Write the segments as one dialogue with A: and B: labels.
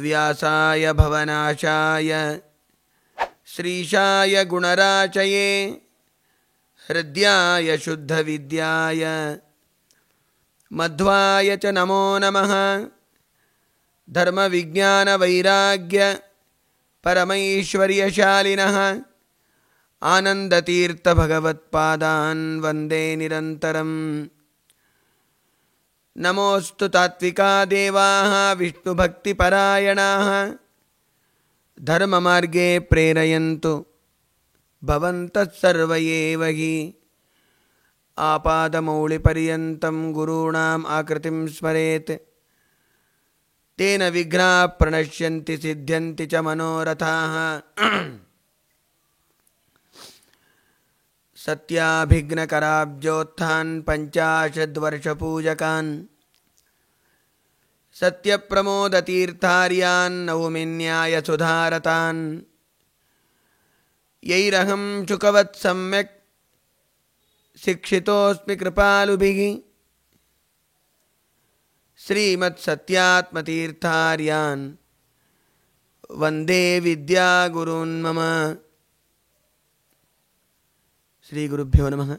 A: ವ್ಯಾಸಾಯ ಭವನಾಶಾಯ ಶ್ರೀಶಾಯ ಗುಣರಾಶಯೇ ಹೃದ್ಯಾಯ ಶುದ್ಧವಿದ್ಯಾಯ ಮಧ್ವಾಯ ಚ ನಮೋ ನಮಃ. ಧರ್ಮವಿಜ್ಞಾನವೈರಾಗ್ಯ ಪರಮೈಶ್ವರ್ಯಶಾಲಿನಃ ಆನಂದತೀರ್ಥಭಗವತ್ಪಾದಾನ್ ವಂದೇ ನಿರಂತರಂ. ನಮೋऽस्तु ತಾತ್ವಿಕಾ ದೇವಾಃ ವಿಷ್ಣುಭಕ್ತಿಪರಾಯಣಾಃ ಧರ್ಮಮಾರ್ಗೇ ಪ್ರೇರಯಂತು ಭವಂತಃ ಸರ್ವ ಏವ ಹಿ. ಆಪಾದಮೌಳಿಪರ್ಯಂತಂ ಗುರುಣಾಂ ಆಕೃತಿಂ ಸ್ಮರೇತ್ ತೇನ ವಿಘ್ನಾಃ ಪ್ರಣಶ್ಯಂತಿ ಸಿದ್ಧ್ಯಂತಿ ಚ ಮನೋರಥಾಃ. ಸತ್ಯಾಭಿಘ್ನಕರಾಬ್ಜೋತ್ಥಾನ್ ಪಂಚಾಶದ್ವರ್ಷಪೂಜಕಾನ್ ಸತ್ಯಪ್ರಮೋದತೀರ್ಥಾರ್ಯಾನ್ ನೌಮಿನ್ಯಾಯ ಸುಧಾರತಾನ್. ಯೈರಹಂ ಶುಕವತ್ ಸಮ್ಯಕ್ ಶಿಕ್ಷಿತೋಸ್ಮಿ ಕೃಪಾಲುಭಿಃ ಶ್ರೀಮತ್ಸತ್ಯಾತ್ಮತೀರ್ಥಾರ್ಯಾನ್ ವಂದೇ ವಿದ್ಯಾಗುರುನ್ ಮಮ. ಶ್ರೀ ಗುರುಭ್ಯೋ ನಮಃ.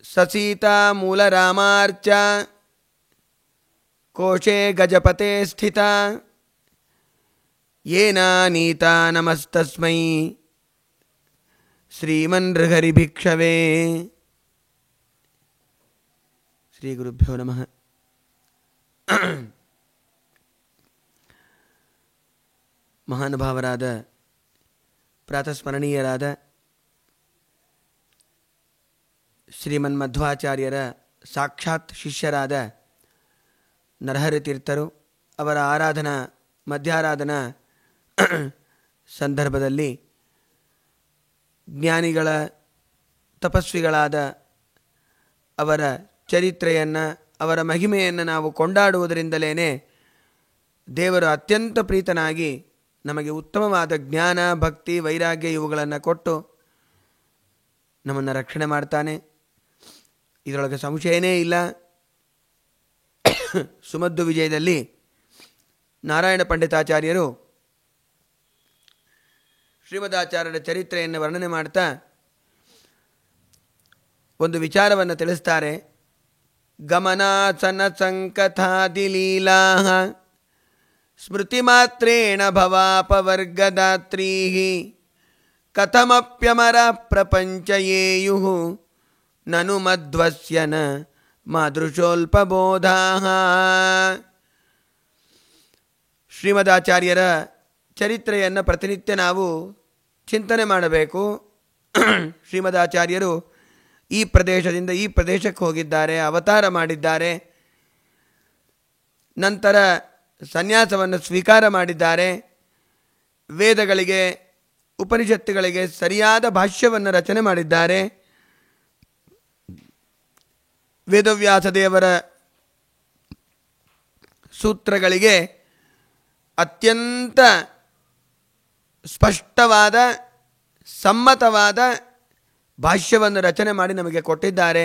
A: ಸಸೀತಾ ಮೂಲರಾಮಾರ್ಚ ಕೋಶೆ ಗಜಪತೆ ಸ್ಥಿತ ಯೇನ ನೀತಾ ನಮಸ್ತಸ್ಮೈ ಶ್ರೀಮನ್ಋಹರಿಭಿಕ್ಷವೇ. ಶ್ರೀ ಗುರುಭ್ಯೋ ನಮಃ. ಮಹಾನುಭಾವರಾದ ಪ್ರಾತಸ್ಮರಣೀಯರಾದ ಶ್ರೀಮನ್ಮಧ್ವಾಚಾರ್ಯರ ಸಾಕ್ಷಾತ್ ಶಿಷ್ಯರಾದ ನರಹರಿ ತೀರ್ಥರು ಅವರ ಆರಾಧನಾ ಮಧ್ಯಾರಾಧನಾ ಸಂದರ್ಭದಲ್ಲಿ ಜ್ಞಾನಿಗಳ ತಪಸ್ವಿಗಳಾದ ಅವರ ಚರಿತ್ರೆಯನ್ನು ಅವರ ಮಹಿಮೆಯನ್ನು ನಾವು ಕೊಂಡಾಡುವುದರಿಂದಲೇ ದೇವರು ಅತ್ಯಂತ ಪ್ರೀತನಾಗಿ ನಮಗೆ ಉತ್ತಮವಾದ ಜ್ಞಾನ ಭಕ್ತಿ ವೈರಾಗ್ಯ ಇವುಗಳನ್ನು ಕೊಟ್ಟು ನಮ್ಮನ್ನು ರಕ್ಷಣೆ ಮಾಡ್ತಾನೆ. ಇದರೊಳಗೆ ಸಂಶಯನೇ ಇಲ್ಲ. ಸುಮಧ್ವ ವಿಜಯದಲ್ಲಿ ನಾರಾಯಣ ಪಂಡಿತಾಚಾರ್ಯರು ಶ್ರೀಮದಾಚಾರ್ಯರ ಚರಿತ್ರೆಯನ್ನು ವರ್ಣನೆ ಮಾಡ್ತಾ ಒಂದು ವಿಚಾರವನ್ನು ತಿಳಿಸ್ತಾರೆ. ಗಮನಾಸನ ಸಂಕಥಾದಿಲೀಲಾ ಸ್ಮೃತಿ ಮಾತ್ರೇಣ ಭವಾಪವರ್ಗದಾತ್ರೀ ಕಥಮಪ್ಯಮರ ಪ್ರಪಂಚಯೇಯು ನನು ಮಧ್ವಸ್ಯ ನ ಮಾದೃಶೋಲ್ಪಬೋಧಾ. ಶ್ರೀಮದಾಚಾರ್ಯರ ಚರಿತ್ರೆಯನ್ನು ಪ್ರತಿನಿತ್ಯ ನಾವು ಚಿಂತನೆ ಮಾಡಬೇಕು. ಶ್ರೀಮದಾಚಾರ್ಯರು ಈ ಪ್ರದೇಶದಿಂದ ಈ ಪ್ರದೇಶಕ್ಕೆ ಹೋಗಿದ್ದಾರೆ, ಅವತಾರ ಮಾಡಿದ್ದಾರೆ, ನಂತರ ಸನ್ಯಾಸವನ್ನು ಸ್ವೀಕಾರ ಮಾಡಿದ್ದಾರೆ, ವೇದಗಳಿಗೆ ಉಪನಿಷತ್ತುಗಳಿಗೆ ಸರಿಯಾದ ಭಾಷ್ಯವನ್ನು ರಚನೆ ಮಾಡಿದ್ದಾರೆ, ವೇದವ್ಯಾಸದೇವರ ಸೂತ್ರಗಳಿಗೆ ಅತ್ಯಂತ ಸ್ಪಷ್ಟವಾದ ಸಮ್ಮತವಾದ ಭಾಷ್ಯವನ್ನು ರಚನೆ ಮಾಡಿ ನಮಗೆ ಕೊಟ್ಟಿದ್ದಾರೆ.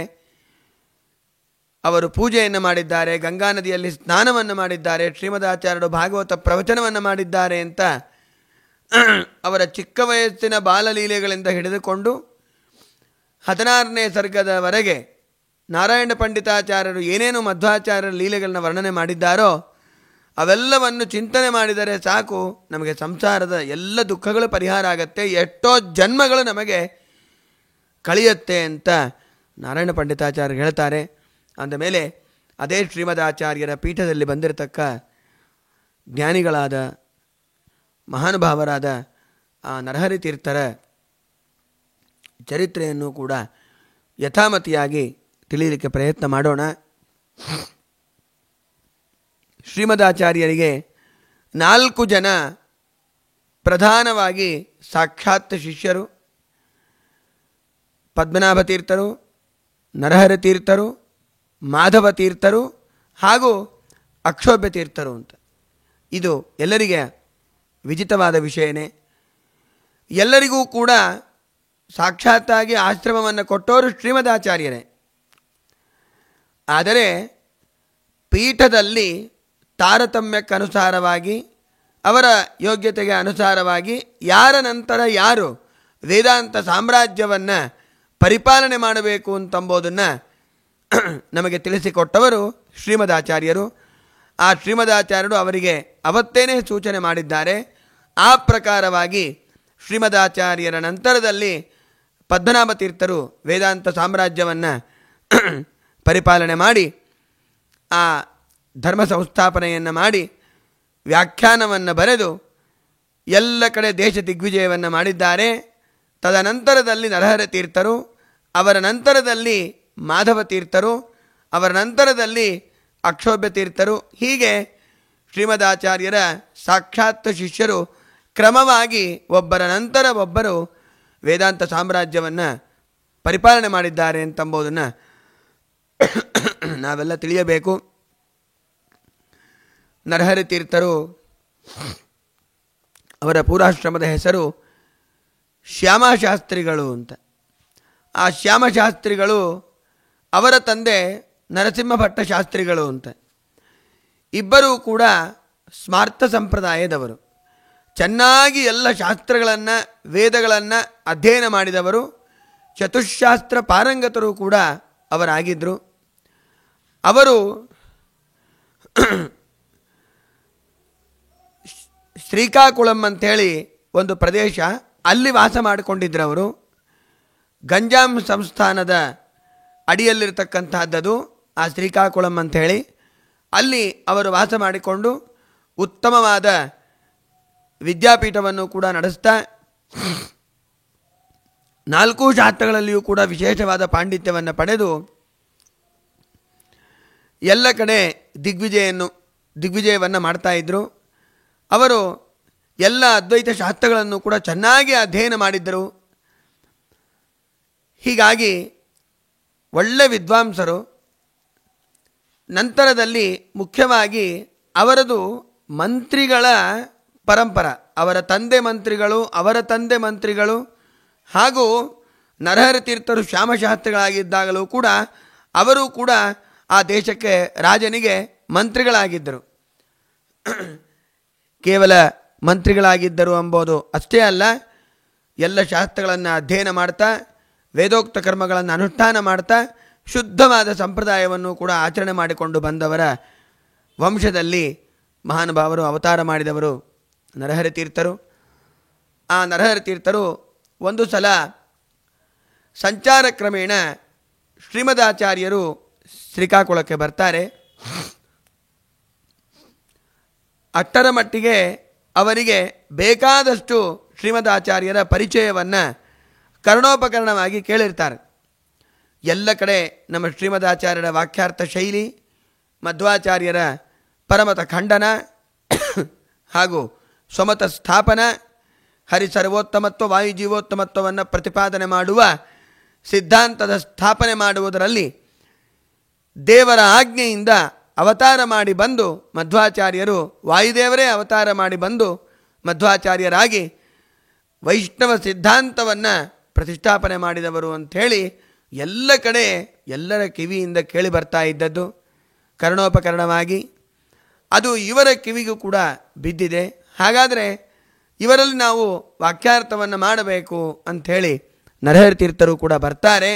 A: ಅವರು ಪೂಜೆಯನ್ನು ಮಾಡಿದ್ದಾರೆ, ಗಂಗಾ ನದಿಯಲ್ಲಿ ಸ್ನಾನವನ್ನು ಮಾಡಿದ್ದಾರೆ, ಶ್ರೀಮದಾಚಾರ್ಯರು ಭಾಗವತ ಪ್ರವಚನವನ್ನು ಮಾಡಿದ್ದಾರೆ ಅಂತ ಅವರ ಚಿಕ್ಕ ವಯಸ್ಸಿನ ಬಾಲಲೀಲೆಗಳಿಂದ ಹಿಡಿದುಕೊಂಡು 16ನೇ ಸರ್ಗದವರೆಗೆ ನಾರಾಯಣ ಪಂಡಿತಾಚಾರ್ಯರು ಏನೇನು ಮಧ್ವಾಚಾರ್ಯರ ಲೀಲೆಗಳನ್ನ ವರ್ಣನೆ ಮಾಡಿದ್ದಾರೋ ಅವೆಲ್ಲವನ್ನು ಚಿಂತನೆ ಮಾಡಿದರೆ ಸಾಕು, ನಮಗೆ ಸಂಸಾರದ ಎಲ್ಲ ದುಃಖಗಳು ಪರಿಹಾರ ಆಗತ್ತೆ, ಎಷ್ಟೋ ಜನ್ಮಗಳು ನಮಗೆ ಕಳೆಯುತ್ತೆ ಅಂತ ನಾರಾಯಣ ಪಂಡಿತಾಚಾರ್ಯರು ಹೇಳ್ತಾರೆ. ಅಂದಮೇಲೆ ಅದೇ ಶ್ರೀಮದಾಚಾರ್ಯರ ಪೀಠದಲ್ಲಿ ಬಂದಿರತಕ್ಕ ಜ್ಞಾನಿಗಳಾದ ಮಹಾನುಭಾವರಾದ ಆ ನರಹರಿ ತೀರ್ಥರ ಚರಿತ್ರೆಯನ್ನು ಕೂಡ ಯಥಾಮತಿಯಾಗಿ ತಿಳಿಯಲಿಕ್ಕೆ ಪ್ರಯತ್ನ ಮಾಡೋಣ. ಶ್ರೀಮದಾಚಾರ್ಯರಿಗೆ 4 ಜನ ಪ್ರಧಾನವಾಗಿ ಸಾಕ್ಷಾತ್ ಶಿಷ್ಯರು. ಪದ್ಮನಾಭ ತೀರ್ಥರು, ನರಹರಿ ತೀರ್ಥರು, ಮಾಧವ ತೀರ್ಥರು ಹಾಗೂ ಅಕ್ಷೋಭ್ಯ ತೀರ್ಥರು ಅಂತ. ಇದು ಎಲ್ಲರಿಗೆ ವಿಜಿತವಾದ ವಿಷಯನೇ. ಎಲ್ಲರಿಗೂ ಕೂಡ ಸಾಕ್ಷಾತ್ತಾಗಿ ಆಶ್ರಮವನ್ನು ಕೊಟ್ಟವರು ಶ್ರೀಮದಾಚಾರ್ಯರೇ. ಆದರೆ ಪೀಠದಲ್ಲಿ ತಾರತಮ್ಯಕ್ಕನುಸಾರವಾಗಿ ಅವರ ಯೋಗ್ಯತೆಗೆ ಅನುಸಾರವಾಗಿ ಯಾರ ನಂತರ ಯಾರು ವೇದಾಂತ ಸಾಮ್ರಾಜ್ಯವನ್ನು ಪರಿಪಾಲನೆ ಮಾಡಬೇಕು ಅಂತಂಬುದನ್ನು ನಮಗೆ ತಿಳಿಸಿಕೊಟ್ಟವರು ಶ್ರೀಮದಾಚಾರ್ಯರು. ಆ ಶ್ರೀಮದಾಚಾರ್ಯರು ಅವರಿಗೆ ಅವತ್ತೇನೇ ಸೂಚನೆ ಮಾಡಿದ್ದಾರೆ. ಆ ಪ್ರಕಾರವಾಗಿ ಶ್ರೀಮದಾಚಾರ್ಯರ ನಂತರದಲ್ಲಿ ಪದ್ಮನಾಭ ತೀರ್ಥರು ವೇದಾಂತ ಸಾಮ್ರಾಜ್ಯವನ್ನು ಪರಿಪಾಲನೆ ಮಾಡಿ ಆ ಧರ್ಮ ಸಂಸ್ಥಾಪನೆಯನ್ನು ಮಾಡಿ ವ್ಯಾಖ್ಯಾನವನ್ನು ಬರೆದು ಎಲ್ಲ ಕಡೆ ದೇಶ ದಿಗ್ವಿಜಯವನ್ನು ಮಾಡಿದ್ದಾರೆ. ತದನಂತರದಲ್ಲಿ ನರಹರ ತೀರ್ಥರು, ಅವರ ನಂತರದಲ್ಲಿ ಮಾಧವ ತೀರ್ಥರು, ಅವರ ನಂತರದಲ್ಲಿ ಅಕ್ಷೋಭ್ಯ ತೀರ್ಥರು, ಹೀಗೆ ಶ್ರೀಮದಾಚಾರ್ಯರ ಸಾಕ್ಷಾತ್ ಶಿಷ್ಯರು ಕ್ರಮವಾಗಿ ಒಬ್ಬರ ನಂತರ ಒಬ್ಬರು ವೇದಾಂತ ಸಾಮ್ರಾಜ್ಯವನ್ನು ಪರಿಪಾಲನೆ ಮಾಡಿದ್ದಾರೆ ಅಂತಂಬುದನ್ನು ನಾವೆಲ್ಲ ತಿಳಿಯಬೇಕು. ನರಹರಿ ತೀರ್ಥರು ಅವರ ಪೂರ್ವಾಶ್ರಮದ ಹೆಸರು ಶ್ಯಾಮಶಾಸ್ತ್ರಿಗಳು ಅಂತ. ಆ ಶ್ಯಾಮಶಾಸ್ತ್ರಿಗಳು ಅವರ ತಂದೆ ನರಸಿಂಹಭಟ್ಟ ಶಾಸ್ತ್ರಿಗಳು ಅಂತ. ಇಬ್ಬರೂ ಕೂಡ ಸ್ಮಾರ್ಥ ಸಂಪ್ರದಾಯದವರು. ಚೆನ್ನಾಗಿ ಎಲ್ಲ ಶಾಸ್ತ್ರಗಳನ್ನು ವೇದಗಳನ್ನು ಅಧ್ಯಯನ ಮಾಡಿದವರು. ಚತುಶಾಸ್ತ್ರ ಪಾರಂಗತರು ಕೂಡ ಅವರಾಗಿದ್ದರು. ಅವರು ಶ್ರೀಕಾಕುಳಂ ಅಂಥೇಳಿ ಒಂದು ಪ್ರದೇಶ, ಅಲ್ಲಿ ವಾಸ ಮಾಡಿಕೊಂಡಿದ್ರು. ಅವರು ಗಂಜಾಂ ಸಂಸ್ಥಾನದ ಅಡಿಯಲ್ಲಿರ್ತಕ್ಕಂಥದ್ದು ಆ ಶ್ರೀಕಾಕುಳಂ ಅಂಥೇಳಿ. ಅಲ್ಲಿ ಅವರು ವಾಸ ಮಾಡಿಕೊಂಡು ಉತ್ತಮವಾದ ವಿದ್ಯಾಪೀಠವನ್ನು ಕೂಡ ನಡೆಸ್ತಾ 4 ಶಾಸ್ತ್ರಗಳಲ್ಲಿಯೂ ಕೂಡ ವಿಶೇಷವಾದ ಪಾಂಡಿತ್ಯವನ್ನು ಪಡೆದು ಎಲ್ಲ ಕಡೆ ದಿಗ್ವಿಜಯವನ್ನು ಮಾಡ್ತಾಯಿದ್ರು. ಅವರು ಎಲ್ಲ ಅದ್ವೈತ ಶಾಸ್ತ್ರಗಳನ್ನು ಕೂಡ ಚೆನ್ನಾಗಿ ಅಧ್ಯಯನ ಮಾಡಿದ್ದರು. ಹೀಗಾಗಿ ಒಳ್ಳೆ ವಿದ್ವಾಂಸರು. ನಂತರದಲ್ಲಿ ಮುಖ್ಯವಾಗಿ ಅವರದು ಮಂತ್ರಿಗಳ ಪರಂಪರ, ಅವರ ತಂದೆ ಮಂತ್ರಿಗಳು, ಅವರ ತಂದೆ ಮಂತ್ರಿಗಳು, ಹಾಗೂ ನರಹರ ತೀರ್ಥರು ಶ್ಯಾಮಶಾಸ್ತ್ರಿಗಳಾಗಿದ್ದಾಗಲೂ ಕೂಡ ಅವರು ಕೂಡ ಆ ದೇಶಕ್ಕೆ ರಾಜನಿಗೆ ಮಂತ್ರಿಗಳಾಗಿದ್ದರು. ಕೇವಲ ಮಂತ್ರಿಗಳಾಗಿದ್ದರು ಎಂಬುದು ಅಷ್ಟೇ ಅಲ್ಲ, ಎಲ್ಲ ಶಾಸ್ತ್ರಗಳನ್ನು ಅಧ್ಯಯನ ಮಾಡ್ತಾ ವೇದೋಕ್ತ ಕರ್ಮಗಳನ್ನು ಅನುಷ್ಠಾನ ಮಾಡ್ತಾ ಶುದ್ಧವಾದ ಸಂಪ್ರದಾಯವನ್ನು ಕೂಡ ಆಚರಣೆ ಮಾಡಿಕೊಂಡು ಬಂದವರ ವಂಶದಲ್ಲಿ ಮಹಾನುಭಾವರು ಅವತಾರ ಮಾಡಿದವರು ನರಹರಿ ತೀರ್ಥರು. ಆ ನರಹರಿ ತೀರ್ಥರು ಒಂದು ಸಲ ಸಂಚಾರ ಕ್ರಮೇಣ ಶ್ರೀಮದಾಚಾರ್ಯರು ಶ್ರೀಕಾಕುಳಕ್ಕೆ ಬರ್ತಾರೆ. ಅಷ್ಟರ ಮಟ್ಟಿಗೆ ಅವರಿಗೆ ಬೇಕಾದಷ್ಟು ಶ್ರೀಮದಾಚಾರ್ಯರ ಪರಿಚಯವನ್ನು ಕರ್ಣೋಪಕರಣವಾಗಿ ಕೇಳಿರ್ತಾರೆ. ಎಲ್ಲ ಕಡೆ ನಮ್ಮ ಶ್ರೀಮದಾಚಾರ್ಯರ ವಾಕ್ಯಾರ್ಥ ಶೈಲಿ, ಮಧ್ವಾಚಾರ್ಯರ ಪರಮತ ಖಂಡನ ಹಾಗೂ ಸ್ವಮತ ಸ್ಥಾಪನ, ಹರಿಸರ್ವೋತ್ತಮತ್ವ ವಾಯುಜೀವೋತ್ತಮತ್ವವನ್ನು ಪ್ರತಿಪಾದನೆ ಮಾಡುವ ಸಿದ್ಧಾಂತದ ಸ್ಥಾಪನೆ ಮಾಡುವುದರಲ್ಲಿ ದೇವರ ಆಜ್ಞೆಯಿಂದ ಅವತಾರ ಮಾಡಿ ಬಂದು ಮಧ್ವಾಚಾರ್ಯರು, ವಾಯುದೇವರೇ ಅವತಾರ ಮಾಡಿ ಬಂದು ಮಧ್ವಾಚಾರ್ಯರಾಗಿ ವೈಷ್ಣವ ಸಿದ್ಧಾಂತವನ್ನು ಪ್ರತಿಷ್ಠಾಪನೆ ಮಾಡಿದವರು ಅಂಥೇಳಿ ಎಲ್ಲ ಕಡೆ ಎಲ್ಲರ ಕಿವಿಯಿಂದ ಕೇಳಿ ಬರ್ತಾ ಇದ್ದದ್ದು ಕರ್ಣೋಪಕರಣವಾಗಿ. ಅದು ಇವರ ಕಿವಿಗೂ ಕೂಡ ಬಿದ್ದಿದೆ. ಹಾಗಾದರೆ ಇವರಲ್ಲಿ ನಾವು ವಾಕ್ಯಾರ್ಥವನ್ನು ಮಾಡಬೇಕು ಅಂಥೇಳಿ ನರಹರಿ ತೀರ್ಥರು ಕೂಡ ಬರ್ತಾರೆ.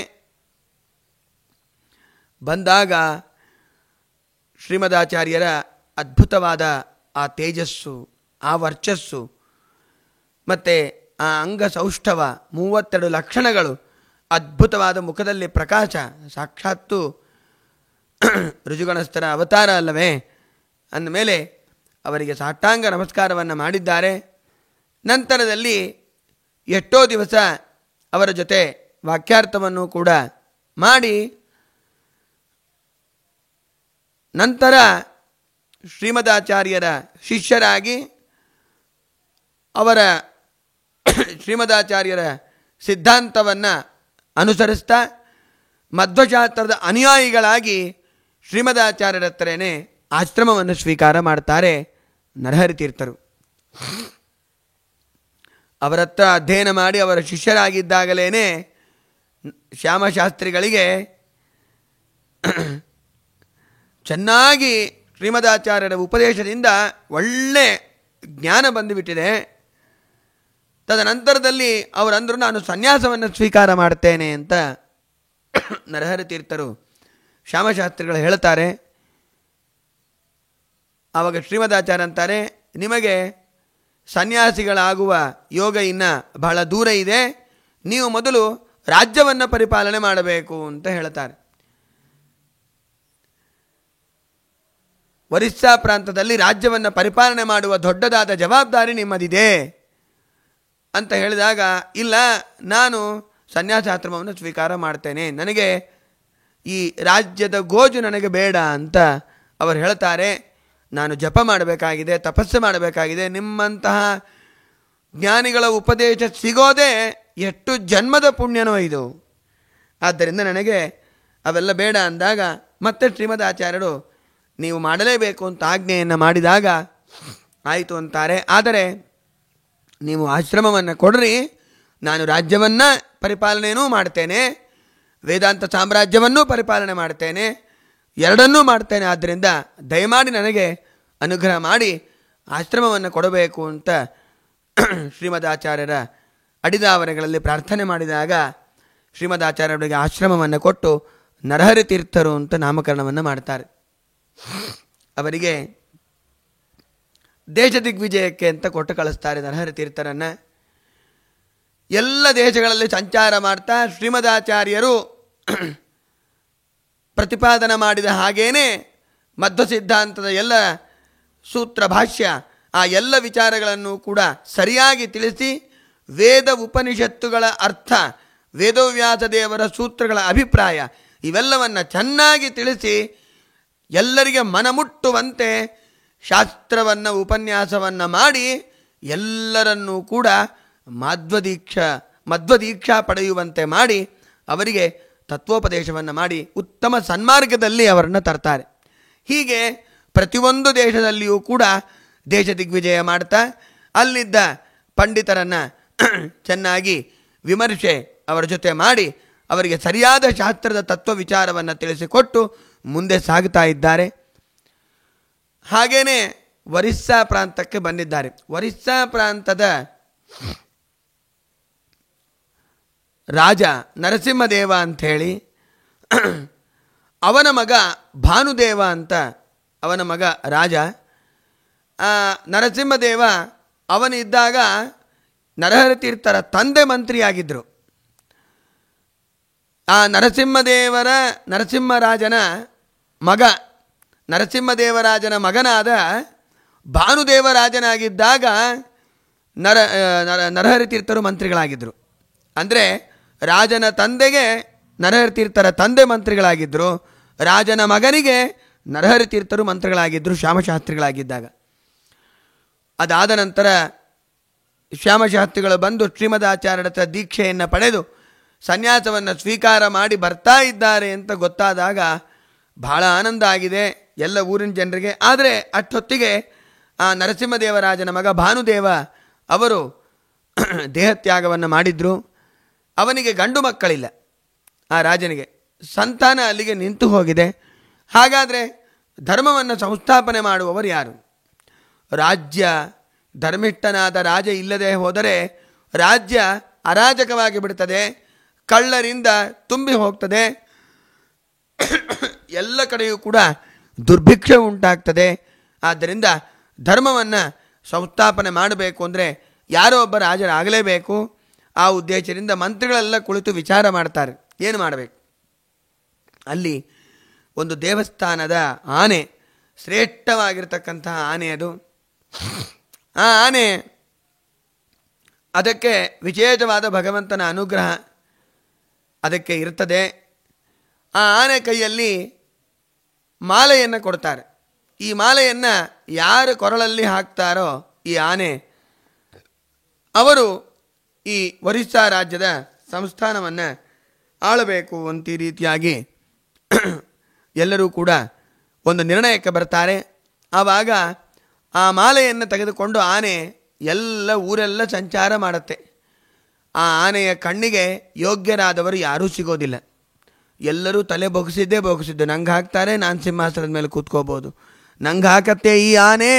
A: ಬಂದಾಗ ಶ್ರೀಮದಾಚಾರ್ಯರ ಅದ್ಭುತವಾದ ಆ ತೇಜಸ್ಸು, ಆ ವರ್ಚಸ್ಸು ಮತ್ತು ಆ ಅಂಗಸೌಷ್ಠವ, 32 ಲಕ್ಷಣಗಳು, ಅದ್ಭುತವಾದ ಮುಖದಲ್ಲಿ ಪ್ರಕಾಶ, ಸಾಕ್ಷಾತ್ತು ಋಜುಗಣಸ್ಥರ ಅವತಾರ ಅಲ್ಲವೇ ಅಂದಮೇಲೆ ಅವರಿಗೆ ಸಾಷ್ಟಾಂಗ ನಮಸ್ಕಾರವನ್ನು ಮಾಡಿದ್ದಾರೆ. ನಂತರದಲ್ಲಿ ಎಷ್ಟೋ ದಿವಸ ಅವರ ಜೊತೆ ವಾಕ್ಯಾರ್ಥವನ್ನು ಕೂಡ ಮಾಡಿ ನಂತರ ಶ್ರೀಮದಾಚಾರ್ಯರ ಶಿಷ್ಯರಾಗಿ ಅವರ ಶ್ರೀಮದಾಚಾರ್ಯರ ಸಿದ್ಧಾಂತವನ್ನು ಅನುಸರಿಸ್ತಾ ಮಧ್ವಶಾಸ್ತ್ರದ ಅನುಯಾಯಿಗಳಾಗಿ ಶ್ರೀಮದಾಚಾರ್ಯರ ಹತ್ರನೇ ಆಶ್ರಮವನ್ನು ಸ್ವೀಕಾರ ಮಾಡ್ತಾರೆ ನರಹರಿ ತೀರ್ಥರು. ಅವರ ಹತ್ರ ಅಧ್ಯಯನ ಮಾಡಿ ಅವರ ಶಿಷ್ಯರಾಗಿದ್ದಾಗಲೇ ಶ್ಯಾಮಶಾಸ್ತ್ರಿಗಳಿಗೆ ಚೆನ್ನಾಗಿ ಶ್ರೀಮದಾಚಾರ್ಯರ ಉಪದೇಶದಿಂದ ಒಳ್ಳೆ ಜ್ಞಾನ ಬಂದುಬಿಟ್ಟಿದೆ. ತದನಂತರದಲ್ಲಿ ಅವರಂದರು, ನಾನು ಸನ್ಯಾಸವನ್ನು ಸ್ವೀಕಾರ ಮಾಡ್ತೇನೆ ಅಂತ ನರಹರಿ ತೀರ್ಥರು ಶ್ಯಾಮಶಾಸ್ತ್ರಿಗಳು ಹೇಳ್ತಾರೆ. ಆವಾಗ ಶ್ರೀಮದಾಚಾರ್ಯ ಅಂತಾರೆ, ನಿಮಗೆ ಸನ್ಯಾಸಿಗಳಾಗುವ ಯೋಗ ಇನ್ನು ಬಹಳ ದೂರ ಇದೆ, ನೀವು ಮೊದಲು ರಾಜ್ಯವನ್ನು ಪರಿಪಾಲನೆ ಮಾಡಬೇಕು ಅಂತ ಹೇಳ್ತಾರೆ. ಒರಿಸ್ಸಾ ಪ್ರಾಂತದಲ್ಲಿ ರಾಜ್ಯವನ್ನು ಪರಿಪಾಲನೆ ಮಾಡುವ ದೊಡ್ಡದಾದ ಜವಾಬ್ದಾರಿ ನಿಮ್ಮದಿದೆ ಅಂತ ಹೇಳಿದಾಗ, ಇಲ್ಲ, ನಾನು ಸನ್ಯಾಸಾಶ್ರಮವನ್ನು ಸ್ವೀಕಾರ ಮಾಡ್ತೇನೆ, ನನಗೆ ಈ ರಾಜ್ಯದ ಗೋಜು ನನಗೆ ಬೇಡ ಅಂತ ಅವರು ಹೇಳ್ತಾರೆ. ನಾನು ಜಪ ಮಾಡಬೇಕಾಗಿದೆ, ತಪಸ್ಸು ಮಾಡಬೇಕಾಗಿದೆ, ನಿಮ್ಮಂತಹ ಜ್ಞಾನಿಗಳ ಉಪದೇಶ ಸಿಗೋದೇ ಎಷ್ಟು ಜನ್ಮದ ಪುಣ್ಯನೋ ಇದು, ಆದ್ದರಿಂದ ನನಗೆ ಅವೆಲ್ಲ ಬೇಡ ಅಂದಾಗ ಮತ್ತೆ ಶ್ರೀಮದಾಚಾರ್ಯರು ನೀವು ಮಾಡಲೇಬೇಕು ಅಂತ ಆಜ್ಞೆಯನ್ನು ಮಾಡಿದಾಗ ಆಯಿತು ಅಂತಾರೆ. ಆದರೆ ನೀವು ಆಶ್ರಮವನ್ನು ಕೊಡ್ರಿ, ನಾನು ರಾಜ್ಯವನ್ನು ಪರಿಪಾಲನೆಯೂ ಮಾಡ್ತೇನೆ, ವೇದಾಂತ ಸಾಮ್ರಾಜ್ಯವನ್ನೂ ಪರಿಪಾಲನೆ ಮಾಡ್ತೇನೆ, ಎರಡನ್ನೂ ಮಾಡ್ತೇನೆ, ಆದ್ದರಿಂದ ದಯಮಾಡಿ ನನಗೆ ಅನುಗ್ರಹ ಮಾಡಿ ಆಶ್ರಮವನ್ನು ಕೊಡಬೇಕು ಅಂತ ಶ್ರೀಮದಾಚಾರ್ಯರ ಅಡಿದಾವರೆಗಳಲ್ಲಿ ಪ್ರಾರ್ಥನೆ ಮಾಡಿದಾಗ ಶ್ರೀಮದಾಚಾರ್ಯರಿಗೆ ಆಶ್ರಮವನ್ನು ಕೊಟ್ಟು ನರಹರಿ ತೀರ್ಥರು ಅಂತ ನಾಮಕರಣವನ್ನು ಮಾಡ್ತಾರೆ. ಅವರಿಗೆ ದೇಶ ದಿಗ್ವಿಜಯಕ್ಕೆ ಅಂತ ಕೊಟ್ಟು ಕಳಿಸ್ತಾರೆ ನರಹರಿ ತೀರ್ಥರನ್ನು. ಎಲ್ಲ ದೇಶಗಳಲ್ಲಿ ಸಂಚಾರ ಮಾಡ್ತಾ ಶ್ರೀಮದಾಚಾರ್ಯರು ಪ್ರತಿಪಾದನೆ ಮಾಡಿದ ಹಾಗೇನೆ ಮಧ್ವ ಸಿದ್ಧಾಂತದ ಎಲ್ಲ ಸೂತ್ರ ಭಾಷ್ಯ ಆ ಎಲ್ಲ ವಿಚಾರಗಳನ್ನು ಕೂಡ ಸರಿಯಾಗಿ ತಿಳಿಸಿ, ವೇದ ಉಪನಿಷತ್ತುಗಳ ಅರ್ಥ, ವೇದವ್ಯಾಸ ದೇವರ ಸೂತ್ರಗಳ ಅಭಿಪ್ರಾಯ ಇವೆಲ್ಲವನ್ನು ಚೆನ್ನಾಗಿ ತಿಳಿಸಿ ಎಲ್ಲರಿಗೆ ಮನಮುಟ್ಟುವಂತೆ ಶಾಸ್ತ್ರವನ್ನು ಉಪನ್ಯಾಸವನ್ನು ಮಾಡಿ ಎಲ್ಲರನ್ನೂ ಕೂಡ ಮಧ್ವದೀಕ್ಷಾ ಪಡೆಯುವಂತೆ ಮಾಡಿ ಅವರಿಗೆ ತತ್ವೋಪದೇಶವನ್ನು ಮಾಡಿ ಉತ್ತಮ ಸನ್ಮಾರ್ಗದಲ್ಲಿ ಅವರನ್ನು ತರ್ತಾರೆ. ಹೀಗೆ ಪ್ರತಿಯೊಂದು ದೇಶದಲ್ಲಿಯೂ ಕೂಡ ದೇಶ ದಿಗ್ವಿಜಯ ಮಾಡ್ತಾ ಅಲ್ಲಿದ್ದ ಪಂಡಿತರನ್ನು ಚೆನ್ನಾಗಿ ವಿಮರ್ಶೆ ಅವರ ಜೊತೆ ಮಾಡಿ ಅವರಿಗೆ ಸರಿಯಾದ ಶಾಸ್ತ್ರದ ತತ್ವ ವಿಚಾರವನ್ನು ತಿಳಿಸಿಕೊಟ್ಟು ಮುಂದೆ ಸಾಗುತ್ತಾ ಇದ್ದಾರೆ. ಹಾಗೇನೆ ಒರಿಸ್ಸಾ ಪ್ರಾಂತಕ್ಕೆ ಬಂದಿದ್ದಾರೆ. ಒರಿಸ್ಸಾ ಪ್ರಾಂತದ ರಾಜ ನರಸಿಂಹದೇವ ಅಂಥೇಳಿ, ಅವನ ಮಗ ಭಾನುದೇವ ಅಂತ ಅವನ ಮಗ ರಾಜ. ನರಸಿಂಹದೇವ ಅವನಿದ್ದಾಗ ನರಹರಿ ತೀರ್ಥರ ತಂದೆ ಮಂತ್ರಿಯಾಗಿದ್ದರು. ಆ ನರಸಿಂಹರಾಜನ ಮಗ, ನರಸಿಂಹದೇವರಾಜನ ಮಗನಾದ ಭಾನುದೇವರಾಜನಾಗಿದ್ದಾಗ ನರಹರಿ ತೀರ್ಥರು ಮಂತ್ರಿಗಳಾಗಿದ್ದರು. ಅಂದರೆ ರಾಜನ ತಂದೆಗೆ ನರಹರಿ ತೀರ್ಥರ ತಂದೆ ಮಂತ್ರಿಗಳಾಗಿದ್ದರು, ರಾಜನ ಮಗನಿಗೆ ನರಹರಿ ತೀರ್ಥರು ಮಂತ್ರಿಗಳಾಗಿದ್ದರು ಶ್ಯಾಮಶಾಸ್ತ್ರಿಗಳಾಗಿದ್ದಾಗ. ಅದಾದ ನಂತರ ಶ್ಯಾಮಶಾಸ್ತ್ರಿಗಳು ಬಂದು ಶ್ರೀಮದಾಚಾರ್ಯರ ಹತ್ರ ದೀಕ್ಷೆಯನ್ನು ಪಡೆದು ಸನ್ಯಾಸವನ್ನು ಸ್ವೀಕಾರ ಮಾಡಿ ಬರ್ತಾ ಇದ್ದಾರೆ ಅಂತ ಗೊತ್ತಾದಾಗ ಬಹಳ ಆನಂದ ಆಗಿದೆ ಎಲ್ಲ ಊರಿನ ಜನರಿಗೆ. ಆದರೆ ಅಷ್ಟೊತ್ತಿಗೆ ಆ ನರಸಿಂಹದೇವರಾಜನ ಮಗ ಭಾನುದೇವ ಅವರು ದೇಹತ್ಯಾಗವನ್ನು ಮಾಡಿದರು. ಅವನಿಗೆ ಗಂಡು ಮಕ್ಕಳಿಲ್ಲ, ಆ ರಾಜನಿಗೆ ಸಂತಾನ ಅಲ್ಲಿಗೆ ನಿಂತು ಹೋಗಿದೆ. ಹಾಗಾದರೆ ಧರ್ಮವನ್ನು ಸಂಸ್ಥಾಪನೆ ಮಾಡುವವರು ಯಾರು? ರಾಜ್ಯ, ಧರ್ಮಿಷ್ಠನಾದ ರಾಜ ಇಲ್ಲದೆ ಹೋದರೆ ರಾಜ್ಯ ಅರಾಜಕವಾಗಿ ಬಿಡುತ್ತದೆ, ಕಳ್ಳರಿಂದ ತುಂಬಿ ಹೋಗ್ತದೆ, ಎಲ್ಲ ಕಡೆಯೂ ಕೂಡ ದುರ್ಭಿಕ್ಷೆ ಉಂಟಾಗ್ತದೆ. ಆದ್ದರಿಂದ ಧರ್ಮವನ್ನು ಸಂಸ್ಥಾಪನೆ ಮಾಡಬೇಕು ಅಂದರೆ ಯಾರೋ ಒಬ್ಬ ರಾಜರಾಗಲೇಬೇಕು. ಆ ಉದ್ದೇಶದಿಂದ ಮಂತ್ರಿಗಳೆಲ್ಲ ಕುಳಿತು ವಿಚಾರ ಮಾಡ್ತಾರೆ, ಏನು ಮಾಡಬೇಕು. ಅಲ್ಲಿ ಒಂದು ದೇವಸ್ಥಾನದ ಆನೆ, ಶ್ರೇಷ್ಠವಾಗಿರ್ತಕ್ಕಂತಹ ಆನೆ ಅದು. ಆ ಆನೆ, ಅದಕ್ಕೆ ವಿಶೇಷವಾದ ಭಗವಂತನ ಅನುಗ್ರಹ ಅದಕ್ಕೆ ಇರ್ತದೆ. ಆ ಆನೆ ಕೈಯಲ್ಲಿ ಮಾಲೆಯನ್ನು ಕೊಡ್ತಾರೆ. ಈ ಮಾಲೆಯನ್ನು ಯಾರು ಕೊರಳಲ್ಲಿ ಹಾಕ್ತಾರೋ ಈ ಆನೆ, ಅವರು ಈ ಒರಿಸ್ಸಾ ರಾಜ್ಯದ ಸಂಸ್ಥಾನವನ್ನು ಆಳಬೇಕು ಅಂತ ಈ ರೀತಿಯಾಗಿ ಎಲ್ಲರೂ ಕೂಡ ಒಂದು ನಿರ್ಣಯಕ್ಕೆ ಬರ್ತಾರೆ. ಆವಾಗ ಆ ಮಾಲೆಯನ್ನು ತೆಗೆದುಕೊಂಡು ಆನೆ ಎಲ್ಲ ಊರೆಲ್ಲ ಸಂಚಾರ ಮಾಡುತ್ತೆ. ಆ ಆನೆಯ ಕಣ್ಣಿಗೆ ಯೋಗ್ಯರಾದವರು ಯಾರೂ ಸಿಗೋದಿಲ್ಲ. ಎಲ್ಲರೂ ತಲೆ ಬೊಗಿಸಿದ್ದು ನಂಗೆ ಹಾಕ್ತಾರೆ, ನಾನು ಸಿಂಹಾಸನದ ಮೇಲೆ ಕೂತ್ಕೋಬೋದು, ನಂಗೆ ಹಾಕತ್ತೆ ಈ ಆನೆ,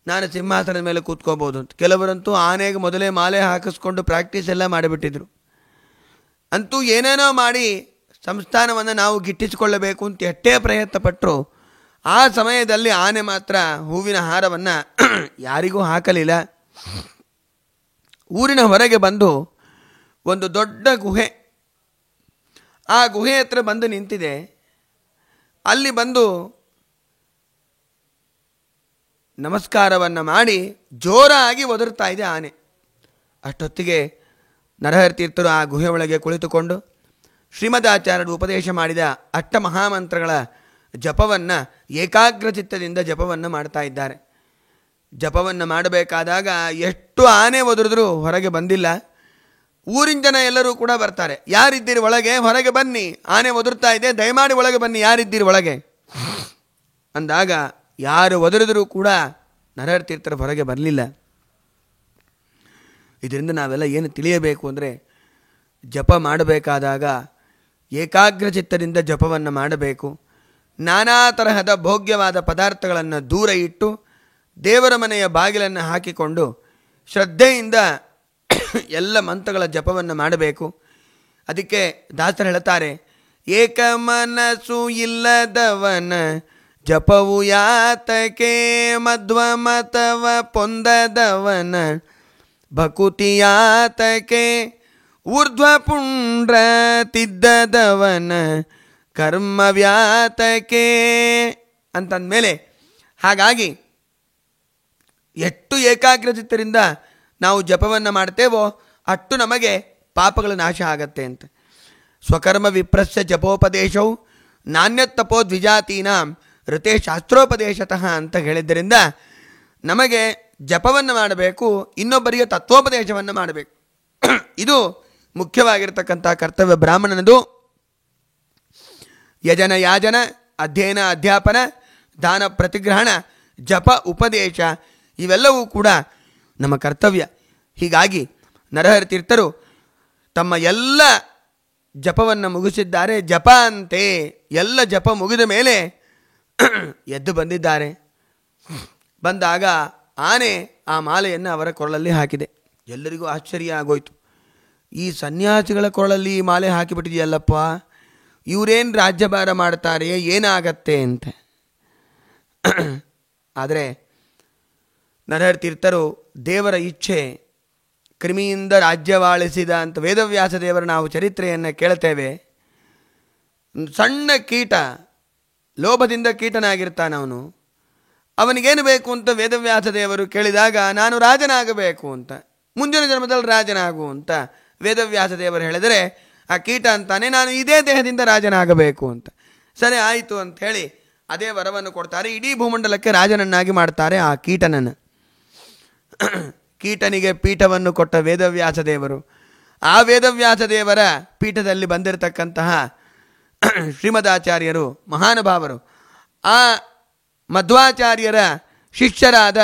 A: ನಾನು ಸಿಂಹಾಸನದ ಮೇಲೆ ಕೂತ್ಕೋಬೋದು ಅಂತ. ಕೆಲವರಂತೂ ಆನೆಗೆ ಮೊದಲೇ ಮಾಲೆ ಹಾಕಿಸ್ಕೊಂಡು ಪ್ರಾಕ್ಟೀಸ್ ಎಲ್ಲ ಮಾಡಿಬಿಟ್ಟಿದ್ರು. ಅಂತೂ ಏನೇನೋ ಮಾಡಿ ಸಂಸ್ಥಾನವನ್ನು ನಾವು ಗಿಟ್ಟಿಸಿಕೊಳ್ಳಬೇಕು ಅಂತ ಎಷ್ಟೇ ಪ್ರಯತ್ನ ಪಟ್ಟರು ಆ ಸಮಯದಲ್ಲಿ ಆನೆ ಮಾತ್ರ ಹೂವಿನ ಹಾರವನ್ನು ಯಾರಿಗೂ ಹಾಕಲಿಲ್ಲ. ಊರಿನ ಹೊರಗೆ ಬಂದು ಒಂದು ದೊಡ್ಡ ಗುಹೆ, ಆ ಗುಹೆ ಹತ್ರ ಬಂದು ನಿಂತಿದೆ. ಅಲ್ಲಿ ಬಂದು ನಮಸ್ಕಾರವನ್ನು ಮಾಡಿ ಜೋರಾಗಿ ಒದರ್ತಾ ಇದೆ ಆನೆ. ಅಷ್ಟೊತ್ತಿಗೆ ನರಹರಿ ತೀರ್ಥರು ಆ ಗುಹೆ ಒಳಗೆ ಕುಳಿತುಕೊಂಡು ಶ್ರೀಮದಾಚಾರ್ಯರು ಉಪದೇಶ ಮಾಡಿದ ಅಷ್ಟಮಹಾಮಂತ್ರಗಳ ಜಪವನ್ನು ಏಕಾಗ್ರಚಿತ್ತದಿಂದ ಜಪವನ್ನು ಮಾಡ್ತಾ ಇದ್ದಾರೆ. ಜಪವನ್ನು ಮಾಡಬೇಕಾದಾಗ ಎಷ್ಟು ಆನೆ ಒದರಿದ್ರೂ ಹೊರಗೆ ಬಂದಿಲ್ಲ. ಊರಿನ ಜನ ಎಲ್ಲರೂ ಕೂಡ ಬರ್ತಾರೆ. ಯಾರಿದ್ದೀರಿ ಒಳಗೆ? ಹೊರಗೆ ಬನ್ನಿ, ಆನೆ ಒದರ್ತಾ ಇದೆ, ದಯಮಾಡಿ ಒಳಗೆ ಬನ್ನಿ, ಯಾರಿದ್ದೀರಿ ಒಳಗೆ ಅಂದಾಗ ಯಾರು ಒದರಿದರೂ ಕೂಡ ನರಹರಿ ತೀರ್ಥರು ಹೊರಗೆ ಬರಲಿಲ್ಲ. ಇದರಿಂದ ನಾವೆಲ್ಲ ಏನು ತಿಳಿಯಬೇಕು ಅಂದರೆ, ಜಪ ಮಾಡಬೇಕಾದಾಗ ಏಕಾಗ್ರಚಿತ್ತದಿಂದ ಜಪವನ್ನು ಮಾಡಬೇಕು. ನಾನಾ ತರಹದ ಭೋಗ್ಯವಾದ ಪದಾರ್ಥಗಳನ್ನು ದೂರ ಇಟ್ಟು ದೇವರ ಮನೆಯ ಬಾಗಿಲನ್ನು ಹಾಕಿಕೊಂಡು ಶ್ರದ್ಧೆಯಿಂದ ಎಲ್ಲ ಮಂತ್ರಗಳ ಜಪವನ್ನು ಮಾಡಬೇಕು. ಅದಕ್ಕೆ ದಾಸರು ಹೇಳ್ತಾರೆ, ಏಕಮನಸ್ಸು ಇಲ್ಲದವನ ಜಪವು ಯಾತಕೆ, ಮಧ್ವಮತವ ಪೊಂದದವನ ಭಕುತಿಯಾತಕೆ, ಊರ್ಧ್ವ ಪುಂಡ್ರ ತಿದ್ದದವನ ಕರ್ಮವ್ಯಾತಕೆ ಅಂತಂದಮೇಲೆ, ಹಾಗಾಗಿ ಎಷ್ಟು ಏಕಾಗ್ರಚಿತ್ತರಿಂದ ನಾವು ಜಪವನ್ನು ಮಾಡ್ತೇವೋ ಅಷ್ಟು ನಮಗೆ ಪಾಪಗಳು ನಾಶ ಆಗತ್ತೆ ಅಂತ. ಸ್ವಕರ್ಮ ವಿಪ್ರಸ್ಯ ಜಪೋಪದೇಶವು ನಾಣ್ಯತ್ತಪೋ ದ್ವಿಜಾತೀನಾಂ ಋತೆ ಶಾಸ್ತ್ರೋಪದೇಶತಃ ಅಂತ ಹೇಳಿದ್ದರಿಂದ ನಮಗೆ ಜಪವನ್ನು ಮಾಡಬೇಕು, ಇನ್ನೊಬ್ಬರಿಗೆ ತತ್ವೋಪದೇಶವನ್ನು ಮಾಡಬೇಕು. ಇದು ಮುಖ್ಯವಾಗಿರ್ತಕ್ಕಂಥ ಕರ್ತವ್ಯ ಬ್ರಾಹ್ಮಣನದು. ಯಜನ ಯಾಜನ, ಅಧ್ಯಯನ ಅಧ್ಯಾಪನ, ದಾನ ಪ್ರತಿಗ್ರಹಣ, ಜಪ ಉಪದೇಶ ಇವೆಲ್ಲವೂ ಕೂಡ ನಮ್ಮ ಕರ್ತವ್ಯ. ಹೀಗಾಗಿ ನರಹರಿ ತೀರ್ಥರು ತಮ್ಮ ಎಲ್ಲ ಜಪವನ್ನು ಮುಗಿಸಿದ್ದಾರೆ. ಜಪ ಅಂತೆ ಎಲ್ಲ ಜಪ ಮುಗಿದ ಮೇಲೆ ಎದ್ದು ಬಂದಿದ್ದಾರೆ. ಬಂದಾಗ ಆನೆ ಆ ಮಾಲೆಯನ್ನು ಅವರ ಕೊರಳಲ್ಲಿ ಹಾಕಿದೆ. ಎಲ್ಲರಿಗೂ ಆಶ್ಚರ್ಯ ಆಗೋಯ್ತು. ಈ ಸನ್ಯಾಸಿಗಳ ಕೊರಳಲ್ಲಿ ಈ ಮಾಲೆ ಹಾಕಿಬಿಟ್ಟಿದೆಯಲ್ಲಪ್ಪ, ಇವರೇನು ರಾಜ್ಯಭಾರ ಮಾಡ್ತಾರೆ, ಏನಾಗತ್ತೆ ಅಂತ. ಆದರೆ ನರಹರಿ ತೀರ್ಥರು ದೇವರ ಇಚ್ಛೆ, ಕ್ರಿಮಿಯಿಂದ ರಾಜ್ಯವಾಳಿಸಿದ ಅಂತ ವೇದವ್ಯಾಸ ದೇವರ ನಾವು ಚರಿತ್ರೆಯನ್ನು ಕೇಳ್ತೇವೆ. ಸಣ್ಣ ಕೀಟ, ಲೋಭದಿಂದ ಕೀಟನಾಗಿರ್ತಾನವನು. ಅವನಿಗೇನು ಬೇಕು ಅಂತ ವೇದವ್ಯಾಸ ದೇವರು ಕೇಳಿದಾಗ, ನಾನು ರಾಜನಾಗಬೇಕು ಅಂತ, ಮುಂದಿನ ಜನ್ಮದಲ್ಲಿ ರಾಜನಾಗು ಅಂತ ವೇದವ್ಯಾಸ ದೇವರು ಹೇಳಿದರೆ, ಆ ಕೀಟ ಅಂತಾನೆ ನಾನು ಇದೇ ದೇಹದಿಂದ ರಾಜನಾಗಬೇಕು ಅಂತ. ಸರಿ ಆಯಿತು ಅಂತ ಹೇಳಿ ಅದೇ ವರವನ್ನು ಕೊಡ್ತಾರೆ. ಇಡೀ ಭೂಮಂಡಲಕ್ಕೆ ರಾಜನನ್ನಾಗಿ ಮಾಡ್ತಾರೆ ಆ ಕೀಟನನ್ನು. ಕೀಟನಿಗೆ ಪೀಠವನ್ನು ಕೊಟ್ಟ ವೇದವ್ಯಾಸ ದೇವರು, ಆ ವೇದವ್ಯಾಸ ದೇವರ ಪೀಠದಲ್ಲಿ ಬಂದಿರತಕ್ಕಂತಹ ಶ್ರೀಮದಾಚಾರ್ಯರು ಮಹಾನುಭಾವರು, ಆ ಮಧ್ವಾಚಾರ್ಯರ ಶಿಷ್ಯರಾದ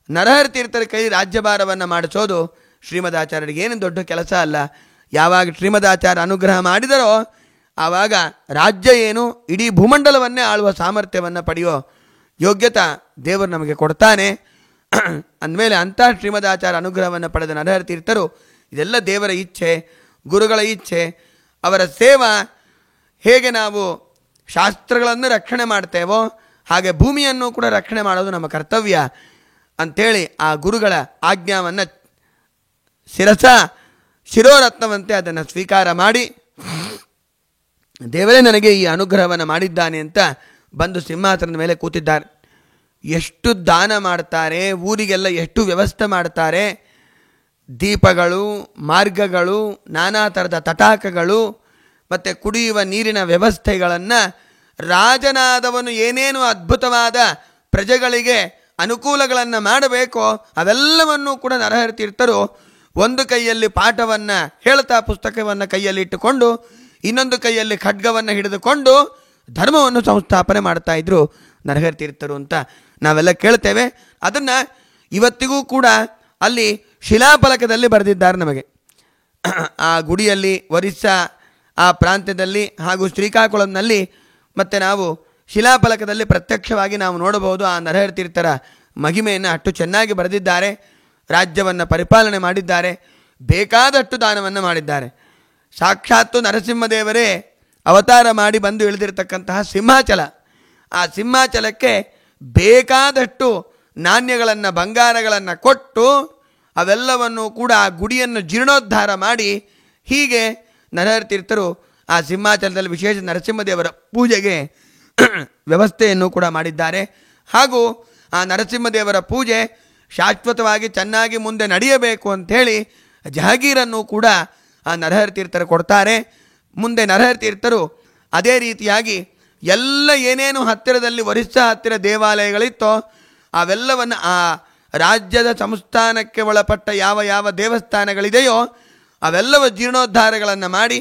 A: ನರಹರಿ ತೀರ್ಥರ ಕೈ ರಾಜ್ಯಭಾರವನ್ನು ಮಾಡಿಸೋದು ಶ್ರೀಮದಾಚಾರ್ಯರಿಗೆ ಏನು ದೊಡ್ಡ ಕೆಲಸ ಅಲ್ಲ. ಯಾವಾಗ ಶ್ರೀಮದಾಚಾರ್ಯ ಅನುಗ್ರಹ ಮಾಡಿದರೋ ಆವಾಗ ರಾಜ್ಯ ಏನು, ಇಡೀ ಭೂಮಂಡಲವನ್ನೇ ಆಳುವ ಸಾಮರ್ಥ್ಯವನ್ನು ಪಡೆಯೋ ಯೋಗ್ಯತಾ ದೇವರು ನಮಗೆ ಕೊಡ್ತಾನೆ. ಅಂದಮೇಲೆ ಅಂಥ ಶ್ರೀಮದಾಚಾರ್ಯ ಅನುಗ್ರಹವನ್ನು ಪಡೆದ ನರಹರಿ ತೀರ್ಥರು, ಇದೆಲ್ಲ ದೇವರ ಇಚ್ಛೆ, ಗುರುಗಳ ಇಚ್ಛೆ, ಅವರ ಸೇವಾ. ಹೇಗೆ ನಾವು ಶಾಸ್ತ್ರಗಳನ್ನು ರಕ್ಷಣೆ ಮಾಡ್ತೇವೋ ಹಾಗೆ ಭೂಮಿಯನ್ನು ಕೂಡ ರಕ್ಷಣೆ ಮಾಡೋದು ನಮ್ಮ ಕರ್ತವ್ಯ ಅಂಥೇಳಿ ಆ ಗುರುಗಳ ಆಜ್ಞಾವನ್ನು ಶಿರೋರತ್ನವಂತೆ ಅದನ್ನು ಸ್ವೀಕಾರ ಮಾಡಿ, ದೇವರೇ ನನಗೆ ಈ ಅನುಗ್ರಹವನ್ನು ಮಾಡಿದ್ದಾನೆ ಅಂತ ಬಂದು ಸಿಂಹಾಸನದ ಮೇಲೆ ಕೂತಿದ್ದಾರೆ. ಎಷ್ಟು ದಾನ ಮಾಡ್ತಾರೆ, ಊರಿಗೆಲ್ಲ ಎಷ್ಟು ವ್ಯವಸ್ಥೆ ಮಾಡ್ತಾರೆ. ದೀಪಗಳು, ಮಾರ್ಗಗಳು, ನಾನಾ ಥರದ ತಟಾಕಗಳು ಮತ್ತು ಕುಡಿಯುವ ನೀರಿನ ವ್ಯವಸ್ಥೆಗಳನ್ನು ರಾಜನಾದವನು ಏನೇನು ಅದ್ಭುತವಾದ ಪ್ರಜೆಗಳಿಗೆ ಅನುಕೂಲಗಳನ್ನು ಮಾಡಬೇಕೋ ಅವೆಲ್ಲವನ್ನೂ ಕೂಡ ನರಹರಿ ತೀರ್ಥರು ಒಂದು ಕೈಯಲ್ಲಿ ಪಾಠವನ್ನು ಹೇಳ್ತಾ ಪುಸ್ತಕವನ್ನು ಕೈಯಲ್ಲಿ ಇಟ್ಟುಕೊಂಡು ಇನ್ನೊಂದು ಕೈಯಲ್ಲಿ ಖಡ್ಗವನ್ನು ಹಿಡಿದುಕೊಂಡು ಧರ್ಮವನ್ನು ಸಂಸ್ಥಾಪನೆ ಮಾಡ್ತಾ ಇದ್ರು ನರಹರಿ ತೀರ್ಥರು ಅಂತ ನಾವೆಲ್ಲ ಕೇಳ್ತೇವೆ. ಅದನ್ನು ಇವತ್ತಿಗೂ ಕೂಡ ಅಲ್ಲಿ ಶಿಲಾಫಲಕದಲ್ಲಿ ಬರೆದಿದ್ದಾರೆ ನಮಗೆ. ಆ ಗುಡಿಯಲ್ಲಿ ಒರಿಸ್ಸಾ ಆ ಪ್ರಾಂತ್ಯದಲ್ಲಿ ಹಾಗೂ ಶ್ರೀಕಾಕುಳಂನಲ್ಲಿ ಮತ್ತು ನಾವು ಶಿಲಾಫಲಕದಲ್ಲಿ ಪ್ರತ್ಯಕ್ಷವಾಗಿ ನಾವು ನೋಡಬಹುದು ಆ ನರಹರಿ ತೀರ್ಥರ ಮಹಿಮೆಯನ್ನು ಅಷ್ಟು ಚೆನ್ನಾಗಿ ಬರೆದಿದ್ದಾರೆ. ರಾಜ್ಯವನ್ನು ಪರಿಪಾಲನೆ ಮಾಡಿದ್ದಾರೆ, ಬೇಕಾದಷ್ಟು ದಾನವನ್ನು ಮಾಡಿದ್ದಾರೆ. ಸಾಕ್ಷಾತ್ತು ನರಸಿಂಹದೇವರೇ ಅವತಾರ ಮಾಡಿ ಬಂದು ಇಳಿದಿರತಕ್ಕಂತಹ ಸಿಂಹಾಚಲ, ಆ ಸಿಂಹಾಚಲಕ್ಕೆ ಬೇಕಾದಷ್ಟು ನಾಣ್ಯಗಳನ್ನು ಬಂಗಾರಗಳನ್ನು ಕೊಟ್ಟು ಅವೆಲ್ಲವನ್ನು ಕೂಡ ಆ ಗುಡಿಯನ್ನು ಜೀರ್ಣೋದ್ಧಾರ ಮಾಡಿ ಹೀಗೆ ನರಹರಿ ತೀರ್ಥರು ಆ ಸಿಂಹಾಚಲದಲ್ಲಿ ವಿಶೇಷ ನರಸಿಂಹದೇವರ ಪೂಜೆಗೆ ವ್ಯವಸ್ಥೆಯನ್ನು ಕೂಡ ಮಾಡಿದ್ದಾರೆ. ಹಾಗೂ ಆ ನರಸಿಂಹದೇವರ ಪೂಜೆ ಶಾಶ್ವತವಾಗಿ ಚೆನ್ನಾಗಿ ಮುಂದೆ ನಡೆಯಬೇಕು ಅಂಥೇಳಿ ಜಹಗೀರನ್ನು ಕೂಡ ಆ ನರಹರಿ ತೀರ್ಥರು ಕೊಡ್ತಾರೆ. ಮುಂದೆ ನರಹರಿ ತೀರ್ಥರು ಅದೇ ರೀತಿಯಾಗಿ ಎಲ್ಲ ಏನೇನು ಹತ್ತಿರದಲ್ಲಿ ಒರಿಸ್ಸಾ ಹತ್ತಿರ ದೇವಾಲಯಗಳಿತ್ತೋ ಅವೆಲ್ಲವನ್ನು ಆ ರಾಜ್ಯದ ಸಂಸ್ಥಾನಕ್ಕೆ ಒಳಪಟ್ಟ ಯಾವ ಯಾವ ದೇವಸ್ಥಾನಗಳಿದೆಯೋ ಅವೆಲ್ಲವ ಜೀರ್ಣೋದ್ಧಾರಗಳನ್ನು ಮಾಡಿ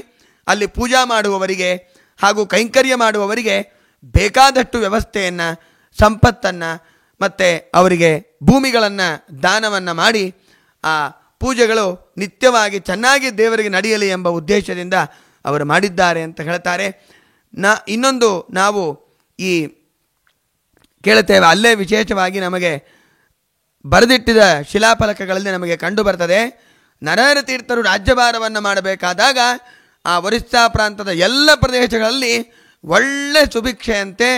A: ಅಲ್ಲಿ ಪೂಜಾ ಮಾಡುವವರಿಗೆ ಹಾಗೂ ಕೈಂಕರ್ಯ ಮಾಡುವವರಿಗೆ ಬೇಕಾದಷ್ಟು ವ್ಯವಸ್ಥೆಯನ್ನು, ಸಂಪತ್ತನ್ನು ಮತ್ತು ಅವರಿಗೆ ಭೂಮಿಗಳನ್ನು ದಾನವನ್ನು ಮಾಡಿ ಆ ಪೂಜೆಗಳು ನಿತ್ಯವಾಗಿ ಚೆನ್ನಾಗಿ ದೇವರಿಗೆ ನಡೆಯಲಿ ಎಂಬ ಉದ್ದೇಶದಿಂದ ಅವರು ಮಾಡಿದ್ದಾರೆ ಅಂತ ಹೇಳ್ತಾರೆ. ಇನ್ನೊಂದು ನಾವು ಈ ಕೇಳುತ್ತೇವೆ, ಅಲ್ಲೇ ವಿಶೇಷವಾಗಿ ನಮಗೆ ಬರೆದಿಟ್ಟಿದ ಶಿಲಾಫಲಕಗಳಲ್ಲಿ ನಮಗೆ ಕಂಡು ಬರ್ತದೆ. ನರಹರಿ ತೀರ್ಥರು ರಾಜ್ಯಭಾರವನ್ನು ಮಾಡಬೇಕಾದಾಗ ಆ ಒರಿಸ್ಸಾ ಪ್ರಾಂತದ ಎಲ್ಲ ಪ್ರದೇಶಗಳಲ್ಲಿ ಒಳ್ಳೆ ಸುಭಿಕ್ಷೆಯಂತೆ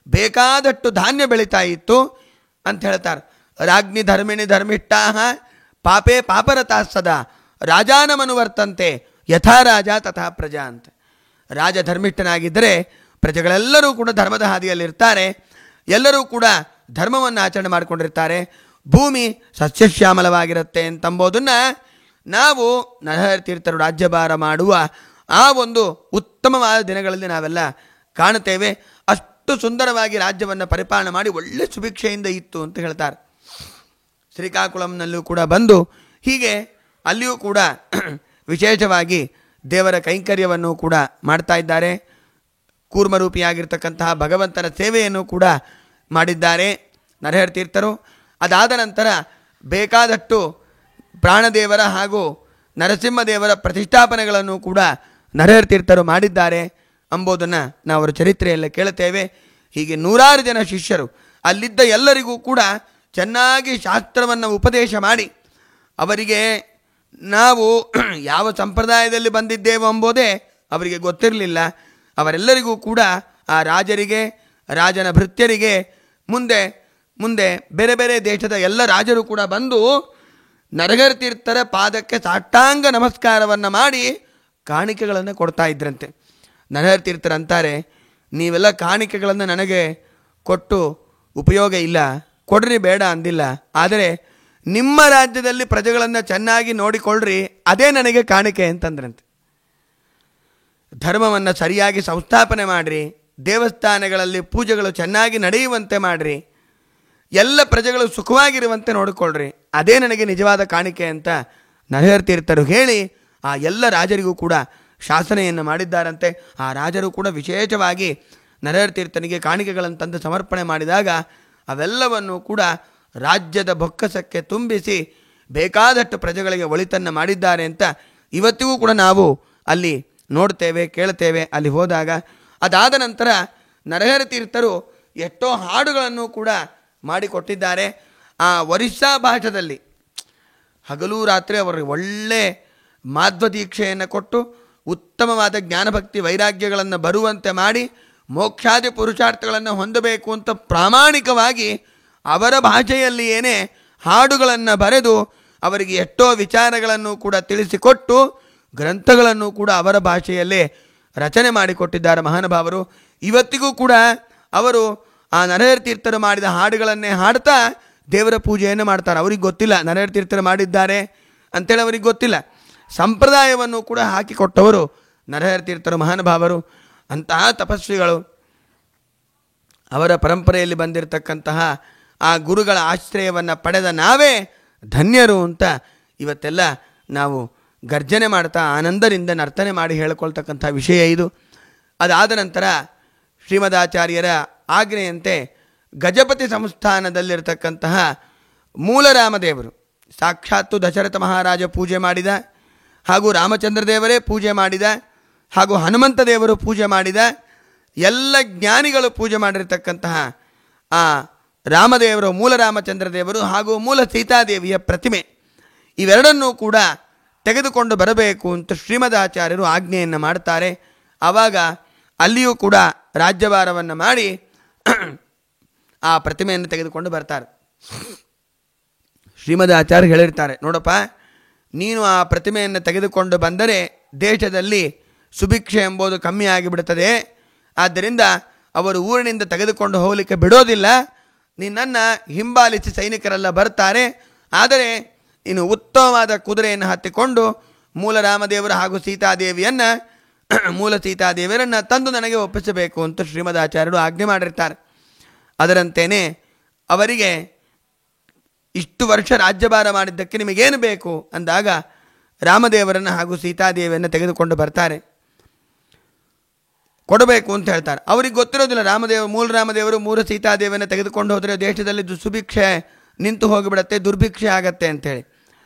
A: ಬೇಕಾದಷ್ಟು ಧಾನ್ಯ ಬೆಳೀತಾ ಇತ್ತು ಅಂತ ಹೇಳ್ತಾರೆ. ರಾಜ್ಞಿ ಧರ್ಮಿಣಿ ಧರ್ಮಿಷ್ಠಾ ಪಾಪೇ ಪಾಪರತಾ ಸದಾ ರಾಜಾನಮನುವರ್ತಂತೆ ಯಥಾ ರಾಜ ತಥಾ ಪ್ರಜಾ ಅಂತ. ರಾಜ ಧರ್ಮಿಷ್ಠನಾಗಿದ್ದರೆ ಪ್ರಜೆಗಳೆಲ್ಲರೂ ಕೂಡ ಧರ್ಮದ ಹಾದಿಯಲ್ಲಿರ್ತಾರೆ, ಎಲ್ಲರೂ ಕೂಡ ಧರ್ಮವನ್ನು ಆಚರಣೆ ಮಾಡಿಕೊಂಡಿರ್ತಾರೆ, ಭೂಮಿ ಸಸ್ಯಶ್ಯಾಮಲವಾಗಿರುತ್ತೆ ಅಂತಂಬೋದನ್ನು ನಾವು ನರಹರಿ ತೀರ್ಥರು ರಾಜ್ಯಭಾರ ಮಾಡುವ ಆ ಒಂದು ಉತ್ತಮವಾದ ದಿನಗಳಲ್ಲಿ ನಾವೆಲ್ಲ ಕಾಣುತ್ತೇವೆ. ಅಷ್ಟು ಸುಂದರವಾಗಿ ರಾಜ್ಯವನ್ನು ಪರಿಪಾಲನೆ ಮಾಡಿ ಒಳ್ಳೆ ಸುಭಿಕ್ಷೆಯಿಂದ ಇತ್ತು ಅಂತ ಹೇಳ್ತಾರೆ. ಶ್ರೀಕಾಕುಳಂನಲ್ಲೂ ಕೂಡ ಬಂದು ಹೀಗೆ ಅಲ್ಲಿಯೂ ಕೂಡ ವಿಶೇಷವಾಗಿ ದೇವರ ಕೈಂಕರ್ಯವನ್ನು ಕೂಡ ಮಾಡ್ತಾ ಇದ್ದಾರೆ. ಕೂರ್ಮರೂಪಿಯಾಗಿರ್ತಕ್ಕಂತಹ ಭಗವಂತನ ಸೇವೆಯನ್ನು ಕೂಡ ಮಾಡಿದ್ದಾರೆ ನರಹರಿ ತೀರ್ಥರು. ಅದಾದ ನಂತರ ಬೇಕಾದಷ್ಟು ಪ್ರಾಣದೇವರ ಹಾಗೂ ನರಸಿಂಹದೇವರ ಪ್ರತಿಷ್ಠಾಪನೆಗಳನ್ನು ಕೂಡ ನರಹರಿ ತೀರ್ಥರು ಮಾಡಿದ್ದಾರೆ ಎಂಬುದನ್ನು ನಾವು ಅವರ ಚರಿತ್ರೆಯಲ್ಲಿ ಕೇಳುತ್ತೇವೆ. ಹೀಗೆ ನೂರಾರು ಜನ ಶಿಷ್ಯರು ಅಲ್ಲಿದ್ದ ಎಲ್ಲರಿಗೂ ಕೂಡ ಚೆನ್ನಾಗಿ ಶಾಸ್ತ್ರವನ್ನು ಉಪದೇಶ ಮಾಡಿ ಅವರಿಗೆ ನಾವು ಯಾವ ಸಂಪ್ರದಾಯದಲ್ಲಿ ಬಂದಿದ್ದೇವೆ ಎಂಬುದೇ ಅವರಿಗೆ ಗೊತ್ತಿರಲಿಲ್ಲ. ಅವರೆಲ್ಲರಿಗೂ ಕೂಡ ಆ ರಾಜರಿಗೆ, ರಾಜನ ಭೃತ್ಯರಿಗೆ, ಮುಂದೆ ಮುಂದೆ ಬೇರೆ ಬೇರೆ ದೇಶದ ಎಲ್ಲ ರಾಜರು ಕೂಡ ಬಂದು ನರಹರಿ ತೀರ್ಥರ ಪಾದಕ್ಕೆ ಸಾಷ್ಟಾಂಗ ನಮಸ್ಕಾರವನ್ನು ಮಾಡಿ ಕಾಣಿಕೆಗಳನ್ನು ಕೊಡ್ತಾ ಇದ್ರಂತೆ. ನರಹರಿ ತೀರ್ಥರಂತಾರೆ, ನೀವೆಲ್ಲ ಕಾಣಿಕೆಗಳನ್ನು ನನಗೆ ಕೊಟ್ಟು ಉಪಯೋಗ ಇಲ್ಲ, ಕೊಡ್ರಿ ಬೇಡ ಅಂದಿಲ್ಲ, ಆದರೆ ನಿಮ್ಮ ರಾಜ್ಯದಲ್ಲಿ ಪ್ರಜೆಗಳನ್ನು ಚೆನ್ನಾಗಿ ನೋಡಿಕೊಳ್ಳ್ರಿ, ಅದೇ ನನಗೆ ಕಾಣಿಕೆ ಅಂತಂದ್ರಂತೆ. ಧರ್ಮವನ್ನು ಸರಿಯಾಗಿ ಸಂಸ್ಥಾಪನೆ ಮಾಡಿರಿ, ದೇವಸ್ಥಾನಗಳಲ್ಲಿ ಪೂಜೆಗಳು ಚೆನ್ನಾಗಿ ನಡೆಯುವಂತೆ ಮಾಡಿರಿ, ಎಲ್ಲ ಪ್ರಜೆಗಳು ಸುಖವಾಗಿರುವಂತೆ ನೋಡಿಕೊಳ್ಳ್ರಿ, ಅದೇ ನನಗೆ ನಿಜವಾದ ಕಾಣಿಕೆ ಅಂತ ನರಹರಿ ತೀರ್ಥರು ಹೇಳಿ ಆ ಎಲ್ಲ ರಾಜರಿಗೂ ಕೂಡ ಶಾಸನೆಯನ್ನು ಮಾಡಿದ್ದಾರಂತೆ. ಆ ರಾಜರು ಕೂಡ ವಿಶೇಷವಾಗಿ ನರಹರಿ ತೀರ್ಥನಿಗೆ ಕಾಣಿಕೆಗಳನ್ನು ತಂದು ಸಮರ್ಪಣೆ ಮಾಡಿದಾಗ ಅವೆಲ್ಲವನ್ನು ಕೂಡ ರಾಜ್ಯದ ಬೊಕ್ಕಸಕ್ಕೆ ತುಂಬಿಸಿ ಬೇಕಾದಷ್ಟು ಪ್ರಜೆಗಳಿಗೆ ಒಳಿತನ್ನು ಮಾಡಿದ್ದಾರೆ ಅಂತ ಇವತ್ತಿಗೂ ಕೂಡ ನಾವು ಅಲ್ಲಿ ನೋಡ್ತೇವೆ, ಕೇಳ್ತೇವೆ ಅಲ್ಲಿ ಹೋದಾಗ. ಅದಾದ ನಂತರ ನರಹರಿ ತೀರ್ಥರು ಎಷ್ಟೋ ಹಾಡುಗಳನ್ನು ಕೂಡ ಮಾಡಿಕೊಟ್ಟಿದ್ದಾರೆ. ಆ ಒರಿಸ್ಸಾ ಭಾಷೆಯಲ್ಲಿ ಹಗಲು ರಾತ್ರಿ ಅವರಿಗೆ ಒಳ್ಳೆ ಮಾಧ್ವ ದೀಕ್ಷೆಯನ್ನು ಕೊಟ್ಟು ಉತ್ತಮವಾದ ಜ್ಞಾನಭಕ್ತಿ ವೈರಾಗ್ಯಗಳನ್ನು ಬರುವಂತೆ ಮಾಡಿ ಮೋಕ್ಷಾದಿ ಪುರುಷಾರ್ಥಗಳನ್ನು ಹೊಂದಬೇಕು ಅಂತ ಪ್ರಾಮಾಣಿಕವಾಗಿ ಅವರ ಭಾಷೆಯಲ್ಲಿಯೇ ಹಾಡುಗಳನ್ನು ಬರೆದು ಅವರಿಗೆ ಎಷ್ಟೋ ವಿಚಾರಗಳನ್ನು ಕೂಡ ತಿಳಿಸಿಕೊಟ್ಟು ಗ್ರಂಥಗಳನ್ನು ಕೂಡ ಅವರ ಭಾಷೆಯಲ್ಲೇ ರಚನೆ ಮಾಡಿಕೊಟ್ಟಿದ್ದಾರೆ ಮಹಾನುಭಾವರು. ಇವತ್ತಿಗೂ ಕೂಡ ಅವರು ಆ ನರಹರಿ ತೀರ್ಥರು ಮಾಡಿದ ಹಾಡುಗಳನ್ನೇ ಹಾಡ್ತಾ ದೇವರ ಪೂಜೆಯನ್ನು ಮಾಡ್ತಾರೆ. ಅವ್ರಿಗೆ ಗೊತ್ತಿಲ್ಲ ನರಹರಿ ತೀರ್ಥರು ಮಾಡಿದ್ದಾರೆ ಅಂತೇಳಿ ಅವ್ರಿಗೆ ಗೊತ್ತಿಲ್ಲ. ಸಂಪ್ರದಾಯವನ್ನು ಕೂಡ ಹಾಕಿಕೊಟ್ಟವರು ನರಹರಿ ತೀರ್ಥರು ಮಹಾನುಭಾವರು. ಅಂತಹ ತಪಸ್ವಿಗಳು, ಅವರ ಪರಂಪರೆಯಲ್ಲಿ ಬಂದಿರತಕ್ಕಂತಹ ಆ ಗುರುಗಳ ಆಶ್ರಯವನ್ನು ಪಡೆದ ನಾವೇ ಧನ್ಯರು ಅಂತ ಇವತ್ತೆಲ್ಲ ನಾವು ಗರ್ಜನೆ ಮಾಡ್ತಾ ಆನಂದದಿಂದ ನರ್ತನೆ ಮಾಡಿ ಹೇಳಿಕೊಳ್ತಕ್ಕಂಥ ವಿಷಯ ಇದು. ಅದಾದ ನಂತರ ಶ್ರೀಮದಾಚಾರ್ಯರ ಆಜ್ಞೆಯಂತೆ ಗಜಪತಿ ಸಂಸ್ಥಾನದಲ್ಲಿರ್ತಕ್ಕಂತಹ ಮೂಲರಾಮದೇವರು ಸಾಕ್ಷಾತ್ತು ದಶರಥ ಮಹಾರಾಜ ಪೂಜೆ ಮಾಡಿದ ಹಾಗೂ ರಾಮಚಂದ್ರ ದೇವರೇ ಪೂಜೆ ಮಾಡಿದ ಹಾಗೂ ಹನುಮಂತ ದೇವರು ಪೂಜೆ ಮಾಡಿದ, ಎಲ್ಲ ಜ್ಞಾನಿಗಳು ಪೂಜೆ ಮಾಡಿರತಕ್ಕಂತಹ ಆ ರಾಮದೇವರು, ಮೂಲ ರಾಮಚಂದ್ರ ದೇವರು ಹಾಗೂ ಮೂಲ ಸೀತಾದೇವಿಯ ಪ್ರತಿಮೆ ಇವೆರಡನ್ನೂ ಕೂಡ ತೆಗೆದುಕೊಂಡು ಬರಬೇಕು ಅಂತ ಶ್ರೀಮದಾಚಾರ್ಯರು ಆಜ್ಞೆಯನ್ನು ಮಾಡ್ತಾರೆ. ಆವಾಗ ಅಲ್ಲಿಯೂ ಕೂಡ ರಾಜ್ಯಭಾರವನ್ನು ಮಾಡಿ ಆ ಪ್ರತಿಮೆಯನ್ನು ತೆಗೆದುಕೊಂಡು ಬರ್ತಾರೆ. ಶ್ರೀಮದಾಚಾರ್ಯರು ಹೇಳಿರ್ತಾರೆ, ನೋಡಪ್ಪ, ನೀನು ಆ ಪ್ರತಿಮೆಯನ್ನು ತೆಗೆದುಕೊಂಡು ಬಂದರೆ ದೇಶದಲ್ಲಿ ಸುಭಿಕ್ಷೆ ಎಂಬುದು ಕಮ್ಮಿ ಆಗಿಬಿಡುತ್ತದೆ. ಆದ್ದರಿಂದ ಅವರು ಊರಿನಿಂದ ತೆಗೆದುಕೊಂಡು ಹೋಗಲಿಕ್ಕೆ ಬಿಡೋದಿಲ್ಲ. ನಿನ್ನನ್ನು ಹಿಂಬಾಲಿಸಿ ಸೈನಿಕರೆಲ್ಲ ಬರ್ತಾರೆ. ಆದರೆ ನೀನು ಉತ್ತಮವಾದ ಕುದುರೆಯನ್ನು ಹತ್ತಿಕೊಂಡು ಮೂಲ ರಾಮದೇವರು ಹಾಗೂ ಸೀತಾದೇವಿಯನ್ನು, ಮೂಲ ಸೀತಾದೇವಿಯರನ್ನು ತಂದು ನನಗೆ ಒಪ್ಪಿಸಬೇಕು ಅಂತ ಶ್ರೀಮದಾಚಾರ್ಯರು ಆಜ್ಞೆ ಮಾಡಿರ್ತಾರೆ. ಅದರಂತೆಯೇ ಅವರಿಗೆ ಇಷ್ಟು ವರ್ಷ ರಾಜ್ಯಭಾರ ಮಾಡಿದ್ದಕ್ಕೆ ನಿಮಗೇನು ಬೇಕು ಅಂದಾಗ ರಾಮದೇವರನ್ನು ಹಾಗೂ ಸೀತಾದೇವಿಯನ್ನು ತೆಗೆದುಕೊಂಡು ಬರ್ತಾರೆ, ಕೊಡಬೇಕು ಅಂತ ಹೇಳ್ತಾರೆ. ಅವ್ರಿಗೆ ಗೊತ್ತಿರೋದಿಲ್ಲ, ಮೂಲ ರಾಮದೇವರು ಮೂಲ ಸೀತಾದೇವಿಯನ್ನು ತೆಗೆದುಕೊಂಡು ಹೋದರೆ ದೇಶದಲ್ಲಿ ಸುಭಿಕ್ಷೆ ನಿಂತು ಹೋಗಿಬಿಡತ್ತೆ, ದುರ್ಭಿಕ್ಷೆ ಆಗತ್ತೆ ಅಂಥೇಳಿ.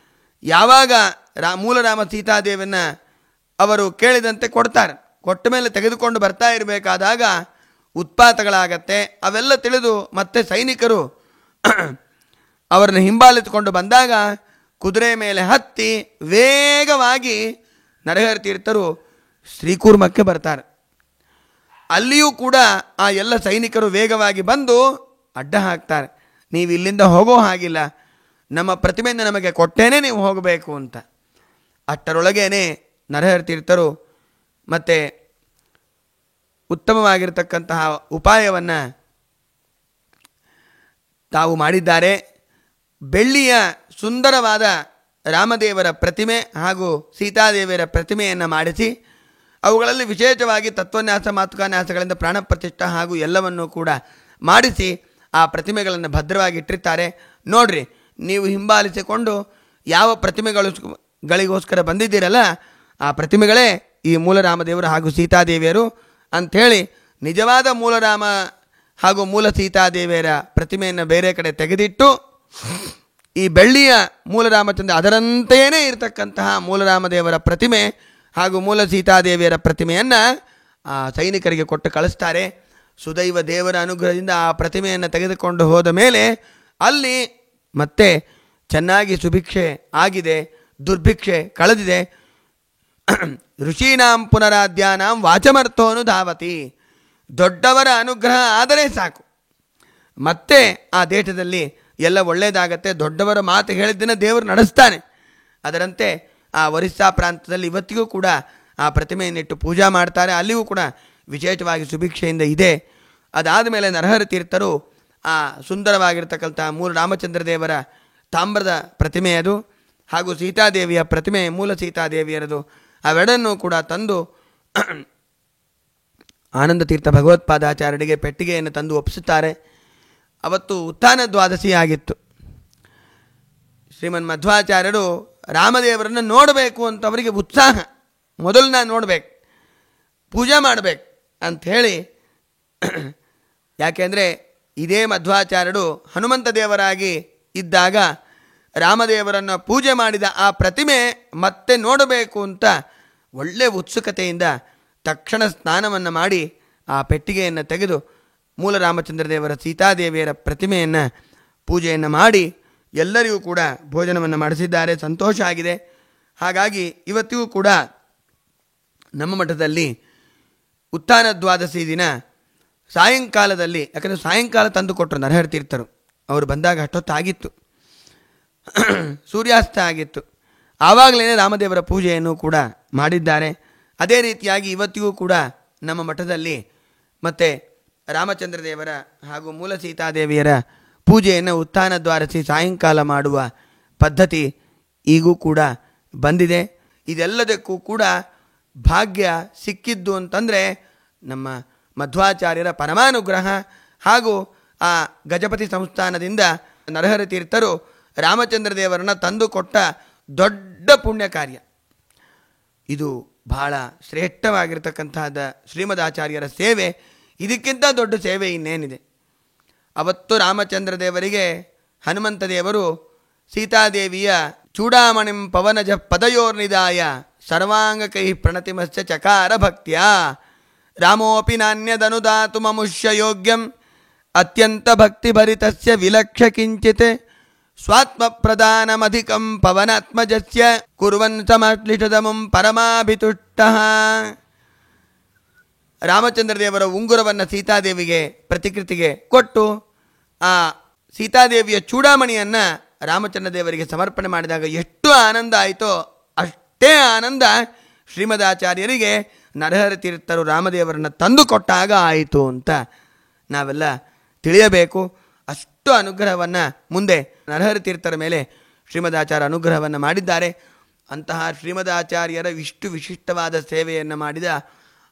A: ಯಾವಾಗ ಮೂಲ ರಾಮ ಸೀತಾದೇವಿಯನ್ನು ಅವರು ಕೇಳಿದಂತೆ ಕೊಡ್ತಾರೆ. ಕೊಟ್ಟ ಮೇಲೆ ತೆಗೆದುಕೊಂಡು ಬರ್ತಾ ಇರಬೇಕಾದಾಗ ಉತ್ಪಾತಗಳಾಗತ್ತೆ. ಅವೆಲ್ಲ ತಿಳಿದು ಮತ್ತೆ ಸೈನಿಕರು ಅವರನ್ನು ಹಿಂಬಾಲಿಸಿಕೊಂಡು ಬಂದಾಗ ಕುದುರೆ ಮೇಲೆ ಹತ್ತಿ ವೇಗವಾಗಿ ನರಹರಿ ತೀರ್ಥರು ಶ್ರೀಕೂರ್ಮಕ್ಕೆ ಬರ್ತಾರೆ. ಅಲ್ಲಿಯೂ ಕೂಡ ಆ ಎಲ್ಲ ಸೈನಿಕರು ವೇಗವಾಗಿ ಬಂದು ಅಡ್ಡ ಹಾಕ್ತಾರೆ. ನೀವು ಇಲ್ಲಿಂದ ಹೋಗೋ ಹಾಗಿಲ್ಲ, ನಮ್ಮ ಪ್ರತಿಮೆಯನ್ನು ನಮಗೆ ಕೊಟ್ಟೇನೆ ನೀವು ಹೋಗಬೇಕು ಅಂತ. ಅಷ್ಟರೊಳಗೇನೆ ನರಹರಿ ತೀರ್ಥರು ಮತ್ತು ಉತ್ತಮವಾಗಿರ್ತಕ್ಕಂತಹ ಉಪಾಯವನ್ನು ತಾವು ಮಾಡಿದ್ದಾರೆ. ಬೆಳ್ಳಿಯ ಸುಂದರವಾದ ರಾಮದೇವರ ಪ್ರತಿಮೆ ಹಾಗೂ ಸೀತಾದೇವಿಯರ ಪ್ರತಿಮೆಯನ್ನು ಮಾಡಿಸಿ ಅವುಗಳಲ್ಲಿ ವಿಶೇಷವಾಗಿ ತತ್ವನ್ಯಾಸ ಮಾತುಕಾನ್ಯಾಸಗಳಿಂದ ಪ್ರಾಣ ಪ್ರತಿಷ್ಠಾ ಹಾಗೂ ಎಲ್ಲವನ್ನೂ ಕೂಡ ಮಾಡಿಸಿ ಆ ಪ್ರತಿಮೆಗಳನ್ನು ಭದ್ರವಾಗಿ ಇಟ್ಟಿರ್ತಾರೆ. ನೋಡ್ರಿ, ನೀವು ಹಿಂಬಾಲಿಸಿಕೊಂಡು ಯಾವ ಪ್ರತಿಮೆಗಳಿಗೋಸ್ಕರ ಬಂದಿದ್ದೀರಲ್ಲ, ಆ ಪ್ರತಿಮೆಗಳೇ ಈ ಮೂಲ ರಾಮದೇವರು ಹಾಗೂ ಸೀತಾದೇವಿಯರು ಅಂಥೇಳಿ ನಿಜವಾದ ಮೂಲರಾಮ ಹಾಗೂ ಮೂಲ ಸೀತಾದೇವಿಯರ ಪ್ರತಿಮೆಯನ್ನು ಬೇರೆ ಕಡೆ ತೆಗೆದಿಟ್ಟು ಈ ಬೆಳ್ಳಿಯ ಮೂಲ ರಾಮಚಂದ್ರ ಅದರಂತೆಯೇ ಇರತಕ್ಕಂತಹ ಮೂಲರಾಮದೇವರ ಪ್ರತಿಮೆ ಹಾಗೂ ಮೂಲ ಸೀತಾದೇವಿಯರ ಪ್ರತಿಮೆಯನ್ನು ಆ ಸೈನಿಕರಿಗೆ ಕೊಟ್ಟು ಕಳಿಸ್ತಾರೆ. ಸುದೈವ ದೇವರ ಅನುಗ್ರಹದಿಂದ ಆ ಪ್ರತಿಮೆಯನ್ನು ತೆಗೆದುಕೊಂಡು ಹೋದ ಮೇಲೆ ಅಲ್ಲಿ ಮತ್ತೆ ಚೆನ್ನಾಗಿ ಸುಭಿಕ್ಷೆ ಆಗಿದೆ, ದುರ್ಭಿಕ್ಷೆ ಕಳೆದಿದೆ. ಋಷೀನಾಂ ಪುನರಾದ್ಯಾನಾಂ ವಾಚಮರ್ಥೋನು ಧಾವತಿ. ದೊಡ್ಡವರ ಅನುಗ್ರಹ ಆದರೆ ಸಾಕು, ಮತ್ತೆ ಆ ದೇಶದಲ್ಲಿ ಎಲ್ಲ ಒಳ್ಳೆಯದಾಗತ್ತೆ. ದೊಡ್ಡವರ ಮಾತು ಹೇಳಿದ್ದನ್ನು ದೇವರು ನಡೆಸ್ತಾನೆ. ಅದರಂತೆ ಆ ಒರಿಸ್ಸಾ ಪ್ರಾಂತದಲ್ಲಿ ಇವತ್ತಿಗೂ ಕೂಡ ಆ ಪ್ರತಿಮೆಯನ್ನಿಟ್ಟು ಪೂಜಾ ಮಾಡ್ತಾರೆ. ಅಲ್ಲಿಯೂ ಕೂಡ ವಿಶೇಷವಾಗಿ ಸುಭಿಕ್ಷೆಯಿಂದ ಇದೆ. ಅದಾದ ಮೇಲೆ ನರಹರಿ ತೀರ್ಥರು ಆ ಸುಂದರವಾಗಿರ್ತಕ್ಕಂಥ ಮೂಲ ರಾಮಚಂದ್ರ ದೇವರ ತಾಮ್ರದ ಪ್ರತಿಮೆ ಅದು ಹಾಗೂ ಸೀತಾದೇವಿಯ ಪ್ರತಿಮೆ ಮೂಲ ಸೀತಾದೇವಿಯರದು ಅವೆರಡನ್ನೂ ಕೂಡ ತಂದು ಆನಂದ ತೀರ್ಥ ಭಗವತ್ಪಾದಾಚಾರ್ಯರಿಗೆ ಪೆಟ್ಟಿಗೆಯನ್ನು ತಂದು ಒಪ್ಪಿಸುತ್ತಾರೆ. ಅವತ್ತು ಉತ್ಥಾನ ದ್ವಾದಶಿ ಆಗಿತ್ತು. ಶ್ರೀಮನ್ ಮಧ್ವಾಚಾರ್ಯರು ರಾಮದೇವರನ್ನು ನೋಡಬೇಕು ಅಂತ ಅವರಿಗೆ ಉತ್ಸಾಹ. ಮೊದಲು ನಾನು ನೋಡಬೇಕು, ಪೂಜೆ ಮಾಡಬೇಕು ಅಂಥೇಳಿ. ಯಾಕೆಂದರೆ ಇದೇ ಮಧ್ವಾಚಾರ್ಯರು ಹನುಮಂತ ದೇವರಾಗಿ ಇದ್ದಾಗ ರಾಮದೇವರನ್ನು ಪೂಜೆ ಮಾಡಿದ ಆ ಪ್ರತಿಮೆ ಮತ್ತೆ ನೋಡಬೇಕು ಅಂತ ಒಳ್ಳೆ ಉತ್ಸುಕತೆಯಿಂದ ತಕ್ಷಣ ಸ್ನಾನವನ್ನು ಮಾಡಿ ಆ ಪೆಟ್ಟಿಗೆಯನ್ನು ತೆಗೆದು ಮೂಲ ರಾಮಚಂದ್ರ ದೇವರ ಸೀತಾದೇವಿಯರ ಪ್ರತಿಮೆಯನ್ನು ಪೂಜೆಯನ್ನು ಮಾಡಿ ಎಲ್ಲರಿಗೂ ಕೂಡ ಭೋಜನವನ್ನು ಮಾಡಿಸಿದ್ದಾರೆ. ಸಂತೋಷ ಆಗಿದೆ. ಹಾಗಾಗಿ ಇವತ್ತಿಗೂ ಕೂಡ ನಮ್ಮ ಮಠದಲ್ಲಿ ಉತ್ಥಾನ ದ್ವಾದಶಿ ದಿನ ಸಾಯಂಕಾಲದಲ್ಲಿ, ಯಾಕಂದರೆ ಸಾಯಂಕಾಲ ತಂದು ಕೊಟ್ಟರು ನರಹರಿ ತೀರ್ಥರು, ಅವರು ಬಂದಾಗ ಅಷ್ಟೊತ್ತಾಗಿತ್ತು, ಸೂರ್ಯಾಸ್ತ ಆಗಿತ್ತು. ಆವಾಗಲೇ ರಾಮದೇವರ ಪೂಜೆಯನ್ನು ಕೂಡ ಮಾಡಿದ್ದಾರೆ. ಅದೇ ರೀತಿಯಾಗಿ ಇವತ್ತಿಗೂ ಕೂಡ ನಮ್ಮ ಮಠದಲ್ಲಿ ಮತ್ತು ರಾಮಚಂದ್ರ ದೇವರ ಹಾಗೂ ಮೂಲ ಸೀತಾದೇವಿಯರ ಪೂಜೆಯನ್ನು ಉತ್ಥಾನ ದ್ವಾದಶಿ ಸಾಯಂಕಾಲ ಮಾಡುವ ಪದ್ಧತಿ ಈಗೂ ಕೂಡ ಬಂದಿದೆ. ಇದೆಲ್ಲದಕ್ಕೂ ಕೂಡ ಭಾಗ್ಯ ಸಿಕ್ಕಿದ್ದು ಅಂತಂದರೆ ನಮ್ಮ ಮಧ್ವಾಚಾರ್ಯರ ಪರಮಾನುಗ್ರಹ ಹಾಗೂ ಆ ಗಜಪತಿ ಸಂಸ್ಥಾನದಿಂದ ನರಹರಿ ತೀರ್ಥರು ರಾಮಚಂದ್ರ ದೇವರನ್ನು ತಂದುಕೊಟ್ಟ ದೊಡ್ಡ ಪುಣ್ಯ ಕಾರ್ಯ ಇದು. ಬಹಳ ಶ್ರೇಷ್ಠವಾಗಿರ್ತಕ್ಕಂತಹದ ಶ್ರೀಮದಾಚಾರ್ಯರ ಸೇವೆ. ಇದಕ್ಕಿಂತ ದೊಡ್ಡ ಸೇವೆ ಇನ್ನೇನಿದೆ. ಅವತ್ತು ರಾಮಚಂದ್ರ ದೇವರಿಗೆ ಹನುಮಂತ ದೇವರು ಸೀತಾದೇವಿಯ ಚೂಡಾಮಣಿಂ ಪವನಜ ಪದಯೋರ್ನಿದಾಯ ಸರ್ವಾಂಗಕೈ ಪ್ರಣತಿಮಸ್ಯ ಚಕಾರ ಭಕ್ತಿಯ ರಾಮೋಪಿ ನಾಣ್ಯದನುದಾತು ಮಮುಷ್ಯ ಯೋಗ್ಯಂ ಅತ್ಯಂತ ಭಕ್ತಿಭರಿತಸ್ಯ ವಿಲಕ್ಷ್ಯ ಕಿಂಚಿತ್ ಸ್ವಾತ್ಮ ಪ್ರಧಾನಮಧಿಕಂ ಪವನಾತ್ಮಜಸ್ಯ ಕುರ್ವನ್ ಸಮಶ್ಲಿಷದಮುಂ ಪರಮಾಭಿತುಷ್ಟಃ. ರಾಮಚಂದ್ರದೇವರ ಉಂಗುರವನ್ನು ಸೀತಾದೇವಿಗೆ ಪ್ರತಿಕೃತಿಗೆ ಕೊಟ್ಟು ಆ ಸೀತಾದೇವಿಯ ಚೂಡಾಮಣಿಯನ್ನು ರಾಮಚಂದ್ರ ದೇವರಿಗೆ ಸಮರ್ಪಣೆ ಮಾಡಿದಾಗ ಎಷ್ಟು ಆನಂದ ಆಯಿತೋ ಅಷ್ಟೇ ಆನಂದ ಶ್ರೀಮದಾಚಾರ್ಯರಿಗೆ ನರಹರಿ ತೀರ್ಥರು ರಾಮದೇವರನ್ನು ತಂದು ಕೊಟ್ಟಾಗ ಆಯಿತು ಅಂತ ನಾವೆಲ್ಲ ತಿಳಿಯಬೇಕು. ಅಷ್ಟು ಅನುಗ್ರಹವನ್ನು ಮುಂದೆ ನರಹರಿ ತೀರ್ಥರ ಮೇಲೆ ಶ್ರೀಮದಾಚಾರ್ಯ ಅನುಗ್ರಹವನ್ನು ಮಾಡಿದ್ದಾರೆ. ಅಂತಹ ಶ್ರೀಮದಾಚಾರ್ಯರ ಇಷ್ಟು ವಿಶಿಷ್ಟವಾದ ಸೇವೆಯನ್ನು ಮಾಡಿದ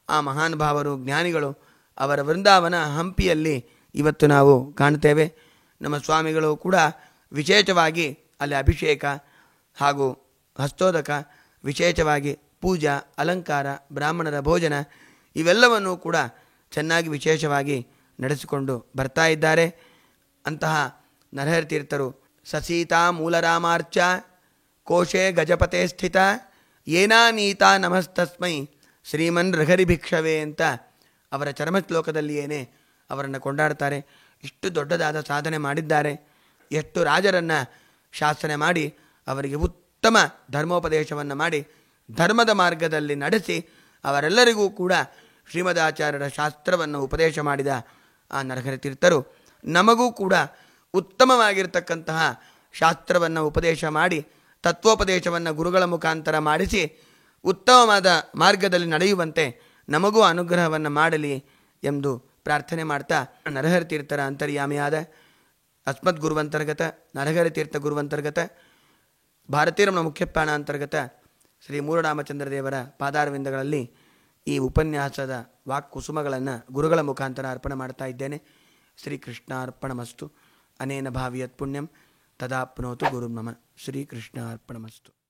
A: ಆ ಮಹಾನುಭಾವರು ಜ್ಞಾನಿಗಳು ಅವರ ವೃಂದಾವನ ಹಂಪಿಯಲ್ಲಿ ಇವತ್ತು ನಾವು ಕಾಣ್ತೇವೆ. ನಮ್ಮ ಸ್ವಾಮಿಗಳು ಕೂಡ ವಿಶೇಷವಾಗಿ ಅಲ್ಲಿ ಅಭಿಷೇಕ ಹಾಗೂ ಹಸ್ತೋದಕ, ವಿಶೇಷವಾಗಿ ಪೂಜಾ, ಅಲಂಕಾರ, ಬ್ರಾಹ್ಮಣರ ಭೋಜನ ಇವೆಲ್ಲವನ್ನೂ ಕೂಡ ಚೆನ್ನಾಗಿ ವಿಶೇಷವಾಗಿ ನಡೆಸಿಕೊಂಡು ಬರ್ತಾ ಇದ್ದಾರೆ. ಅಂತಹ ನರಹರಿ ತೀರ್ಥರು ಸಸೀತಾ ಮೂಲರಾಮಾರ್ಚ ಕೋಶೆ ಗಜಪತೆ ಸ್ಥಿತ ಏನೀತಾ ನಮಸ್ತಸ್ಮೈ ಶ್ರೀಮನ್ ರಘರಿ ಭಿಕ್ಷವೇ ಅಂತ ಅವರ ಚರ್ಮಶ್ಲೋಕದಲ್ಲಿಯೇ ಅವರನ್ನು ಕೊಂಡಾಡ್ತಾರೆ. ಇಷ್ಟು ದೊಡ್ಡದಾದ ಸಾಧನೆ ಮಾಡಿದ್ದಾರೆ. ಎಷ್ಟು ರಾಜರನ್ನು ಶಾಸನೆ ಮಾಡಿ ಅವರಿಗೆ ಉತ್ತಮ ಧರ್ಮೋಪದೇಶವನ್ನು ಮಾಡಿ ಧರ್ಮದ ಮಾರ್ಗದಲ್ಲಿ ನಡೆಸಿ ಅವರೆಲ್ಲರಿಗೂ ಕೂಡ ಶ್ರೀಮದಾಚಾರ್ಯರ ಶಾಸ್ತ್ರವನ್ನು ಉಪದೇಶ ಮಾಡಿದ ಆ ನರಹರಿ ತೀರ್ಥರು ನಮಗೂ ಕೂಡ ಉತ್ತಮವಾಗಿರ್ತಕ್ಕಂತಹ ಶಾಸ್ತ್ರವನ್ನು ಉಪದೇಶ ಮಾಡಿ ತತ್ವೋಪದೇಶವನ್ನು ಗುರುಗಳ ಮುಖಾಂತರ ಮಾಡಿಸಿ ಉತ್ತಮವಾದ ಮಾರ್ಗದಲ್ಲಿ ನಡೆಯುವಂತೆ ನಮಗೂ ಅನುಗ್ರಹವನ್ನು ಮಾಡಲಿ ಎಂದು ಪ್ರಾರ್ಥನೆ ಮಾಡ್ತಾ ನರಹರಿ ತೀರ್ಥರ ಅಂತರ್ಯಾಮಿಯಾದ ಅಸ್ಮದ್ ಗುರುವಂತರ್ಗತ ನರಹರಿ ತೀರ್ಥ ಗುರುವಂತರ್ಗತ ಭಾರತೀರಮಣ ಮುಖ್ಯಪ್ರಾಣ ಅಂತರ್ಗತ ಶ್ರೀ ಮೂರರಾಮಚಂದ್ರ ದೇವರ ಪಾದಾರವಿಂದಗಳಲ್ಲಿ ಈ ಉಪನ್ಯಾಸದ ವಾಕ್ಕುಸುಮಗಳನ್ನು ಗುರುಗಳ ಮುಖಾಂತರ ಅರ್ಪಣೆ ಮಾಡ್ತಾ ಇದ್ದೇನೆ. ಶ್ರೀಕೃಷ್ಣಾರ್ಪಣಮಸ್ತು. ಅನೇನ ಭಾವಿಯತ್ ಪುಣ್ಯಂ ತದಾಪ್ನೋತು ಗುರುರ್ಮಮ. ಶ್ರೀಕೃಷ್ಣಾರ್ಪಣಮಸ್ತು.